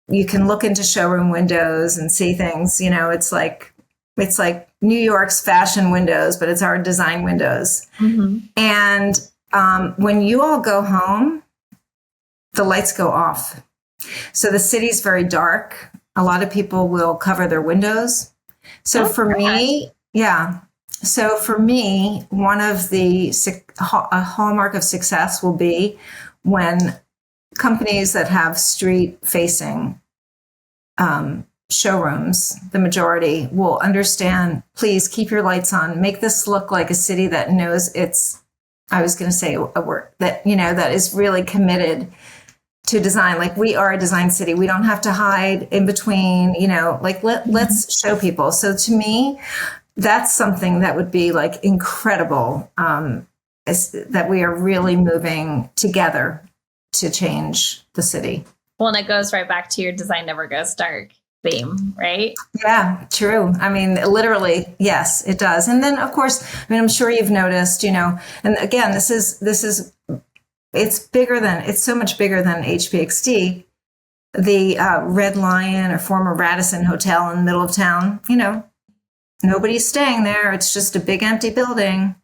you can look into showroom windows and see things. It's like New York's fashion windows, but it's our design windows. And when you all go home, the lights go off. So the city's very dark. A lot of people will cover their windows. So for me, So for me, one of a hallmark of success will be when companies that have street-facing showrooms, the majority will understand, please keep your lights on, make this look like a city that knows it's, I was going to say a word that, that is really committed to design. Like, we are a design city. We don't have to hide in between, let's show people. So to me, that's something that would be like incredible, is that we are really moving together to change the city. Well, and it goes right back to your design never goes dark theme, right? Yeah, true. I mean, literally, yes, it does. And then, of course, I'm sure you've noticed, and again, this is, it's so much bigger than HPxD. The Red Lion or former Radisson Hotel in the middle of town, nobody's staying there. It's just a big empty building.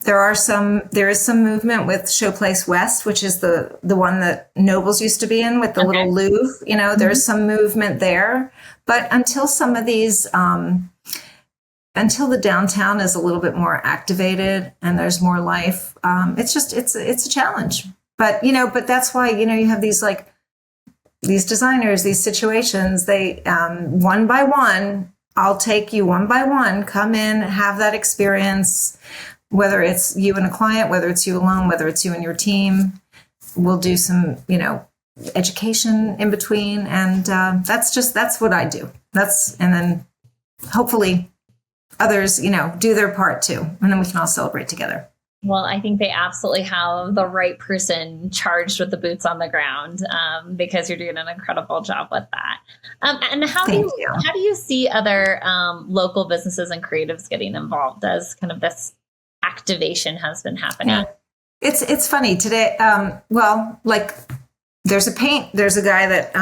There is some movement with Showplace West, which is the one that Nobles used to be in with the little Louvre. There's some movement there. But until some of these, until the downtown is a little bit more activated and there's more life, it's a challenge. But that's why, you have these these designers, these situations, they, one by one, I'll take you one by one, come in, have that experience, whether it's you and a client, whether it's you alone, whether it's you and your team. We'll do some, education in between. And that's what I do. And then hopefully others, do their part too. And then we can all celebrate together. Well, I think they absolutely have the right person charged with the boots on the ground, because you're doing an incredible job with that. And how do you see other local businesses and creatives getting involved as kind of this activation has been happening? Yeah. It's funny today. There's a guy that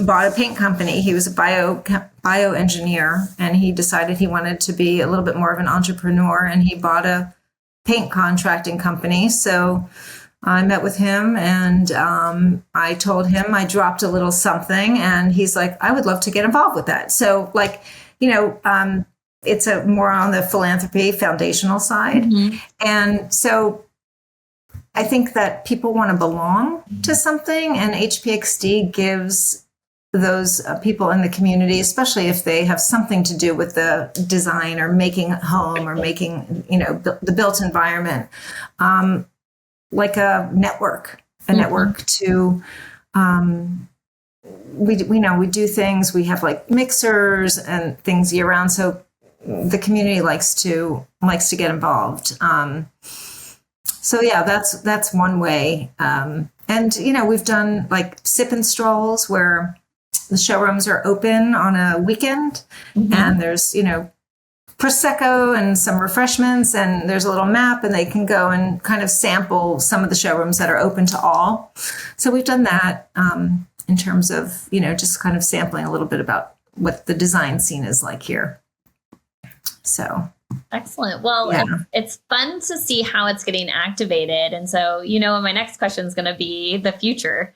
bought a paint company. He was a bioengineer, and he decided he wanted to be a little bit more of an entrepreneur, and he bought a paint contracting company. So I met with him, and I told him I dropped a little something, and he's like, I would love to get involved with that. So it's a more on the philanthropy foundational side. And so I think that people want to belong to something, and HPxD gives those people in the community, especially if they have something to do with the design or making a home or making, the built environment, like a network to, we do things, we have like mixers and things year round. So the community likes to get involved. So yeah, that's one way. And, we've done like sip and strolls where the showrooms are open on a weekend, and there's, Prosecco and some refreshments, and there's a little map, and they can go and kind of sample some of the showrooms that are open to all. So we've done that in terms of, just kind of sampling a little bit about what the design scene is like here. So. Excellent. Well, yeah. It's fun to see how it's getting activated. And so, my next question is going to be the future.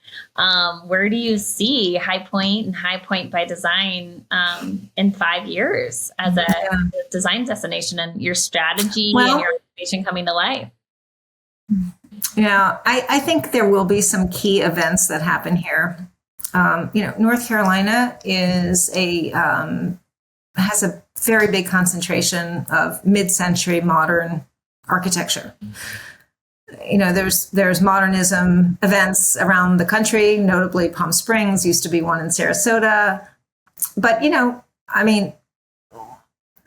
Where do you see High Point and High Point by Design in 5 years as a design destination, and your strategy and your innovation coming to life? Yeah, I think there will be some key events that happen here. North Carolina has a very big concentration of mid-century modern architecture. There's modernism events around the country, notably Palm Springs used to be one in Sarasota. But,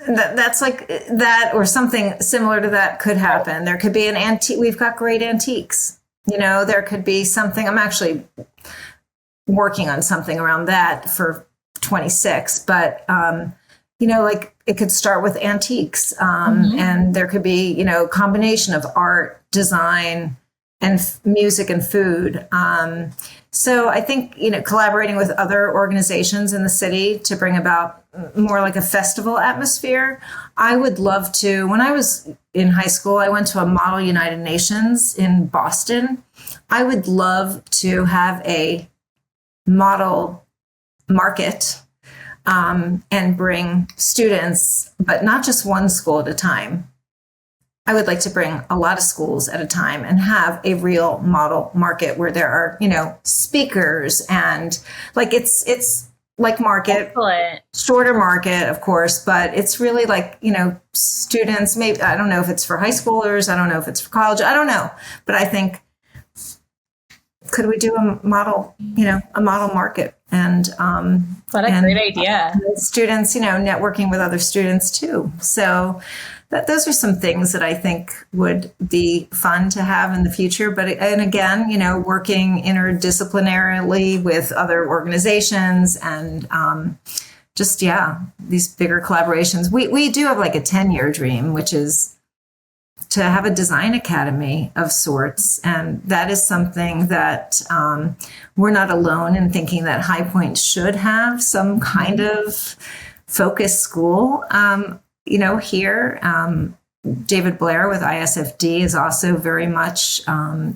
that's like that, or something similar to that could happen. There could be an antique. We've got great antiques. There could be something. I'm actually working on something around that for 26, but, it could start with antiques, and there could be, combination of art, design, music and food. So I think, collaborating with other organizations in the city to bring about more like a festival atmosphere. I would love to. When I was in high school, I went to a Model United Nations in Boston. I would love to have a model market and bring students, but not just one school at a time. I would like to bring a lot of schools at a time and have a real model market where there are, speakers and like it's like market, Excellent. Shorter market, of course, but it's really like, students, maybe, I don't know if it's for high schoolers. I don't know if it's for college. I don't know. But I think, could we do a model market and, what a great idea. Students, networking with other students too. So those are some things that I think would be fun to have in the future. And again, working interdisciplinarily with other organizations and these bigger collaborations. We do have like a 10-year dream, which is to have a design academy of sorts. And that is something that we're not alone in thinking that High Point should have some kind of focused school. Here, David Blair with ISFD is also very much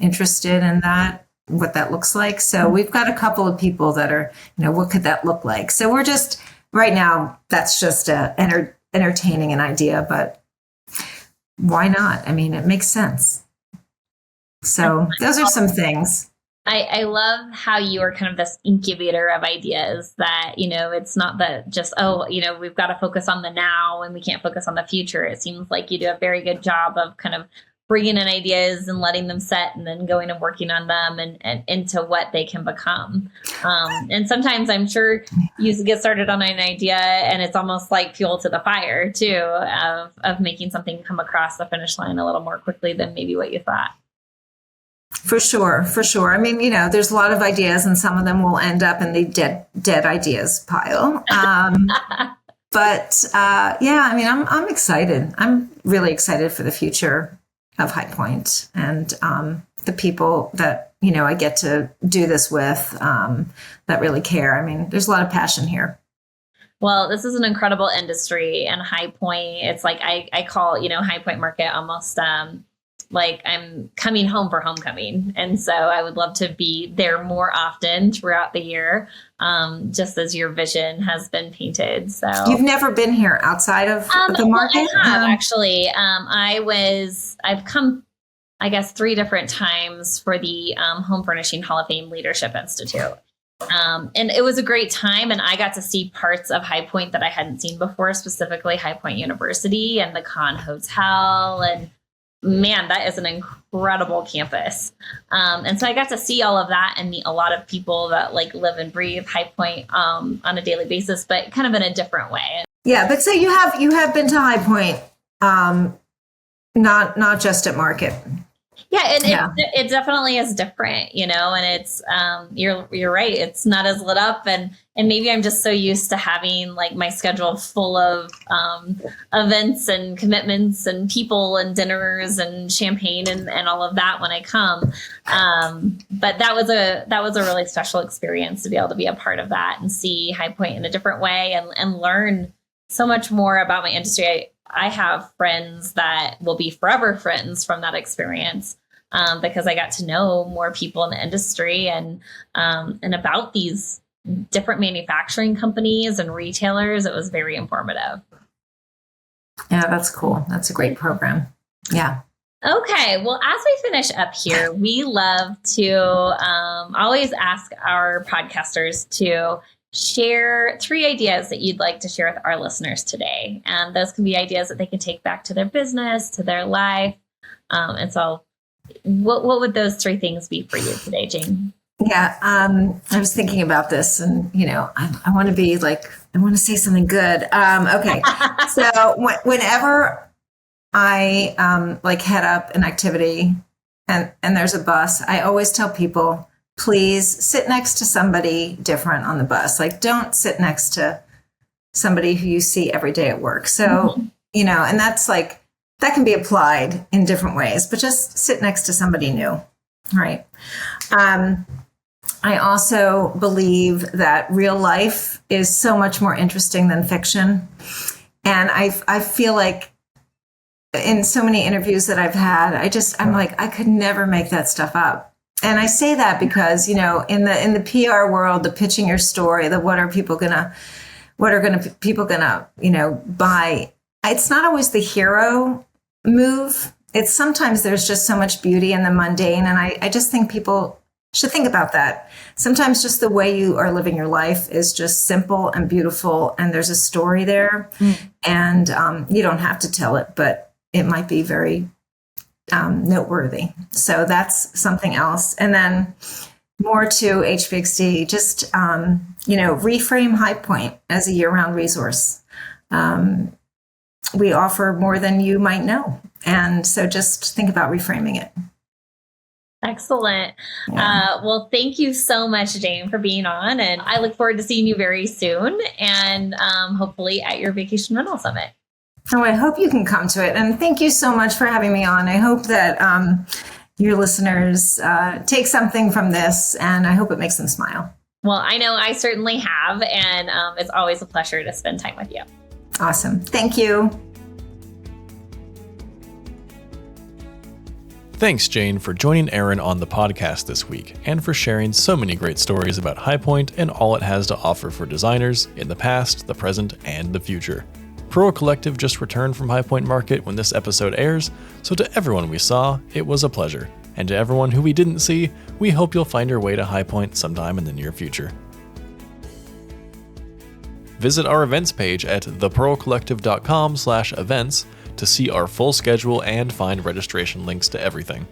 interested in that, what that looks like. So we've got a couple of people that are, what could that look like? So we're just, right now, that's just entertaining an idea, but why not? I mean, it makes sense. So those are some things. I love how you are kind of this incubator of ideas that, it's not that just, we've got to focus on the now and we can't focus on the future. It seems like you do a very good job of kind of bringing in ideas and letting them set and then going and working on them and into what they can become. And sometimes I'm sure you get started on an idea and it's almost like fuel to the fire too, of making something come across the finish line a little more quickly than maybe what you thought. For sure. I mean, there's a lot of ideas and some of them will end up in the dead ideas pile. I mean, I'm excited. I'm really excited for the future of High Point and the people that, I get to do this with that really care. I mean, there's a lot of passion here. Well, this is an incredible industry and High Point. It's like I call, High Point Market almost like I'm coming home for homecoming. And so I would love to be there more often throughout the year, just as your vision has been painted. So you've never been here outside of the market? Well, I have actually. I've come, I guess, 3 different times for the Home Furnishing Hall of Fame Leadership Institute. And it was a great time. And I got to see parts of High Point that I hadn't seen before, specifically High Point University and the Con Hotel. And man, that is an incredible campus. And so I got to see all of that and meet a lot of people that like live and breathe High Point on a daily basis, but kind of in a different way. Yeah, but so you have been to High Point, not just at Market. Yeah, and it definitely is different, and it's you're right. It's not as lit up, and maybe I'm just so used to having like my schedule full of events and commitments and people and dinners and champagne and all of that when I come. But that was a really special experience to be able to be a part of that and see High Point in a different way and learn so much more about my industry. I have friends that will be forever friends from that experience because I got to know more people in the industry and about these different manufacturing companies and retailers. It was very informative. Yeah, that's cool. That's a great program. Yeah. Okay. Well, as we finish up here, we love to always ask our podcasters to share 3 ideas that you'd like to share with our listeners today. And those can be ideas that they can take back to their business, to their life. And so what would those 3 things be for you today, Jane? Yeah. I was thinking about this and, I want to be like, I want to say something good. Okay. So whenever I head up an activity and there's a bus, I always tell people, please sit next to somebody different on the bus. Like, don't sit next to somebody who you see every day at work. So, and that's like, that can be applied in different ways, but just sit next to somebody new. Right. I also believe that real life is so much more interesting than fiction. And I feel like in so many interviews that I've had, I'm like, I could never make that stuff up. And I say that because, in the PR world, the pitching your story, the what are people gonna buy? It's not always the hero move. It's sometimes there's just so much beauty in the mundane. And I just think people should think about that. Sometimes just the way you are living your life is just simple and beautiful, and there's a story there. And you don't have to tell it, but it might be very noteworthy. So that's something else. And then more to HPxD, just, reframe High Point as a year-round resource. We offer more than you might know. And so just think about reframing it. Excellent. Yeah. Well, thank you so much, Jane, for being on. And I look forward to seeing you very soon and hopefully at your Vacation Rental Summit. Oh, I hope you can come to it. And thank you so much for having me on. I hope that your listeners take something from this, and I hope it makes them smile. Well, I know I certainly have. And it's always a pleasure to spend time with you. Awesome. Thank you. Thanks, Jane, for joining Erin on the podcast this week and for sharing so many great stories about High Point and all it has to offer for designers in the past, the present, and the future. Pro Collective just returned from High Point Market when this episode airs, so to everyone we saw, it was a pleasure. And to everyone who we didn't see, we hope you'll find your way to High Point sometime in the near future. Visit our events page at thepearlcollective.com/events to see our full schedule and find registration links to everything.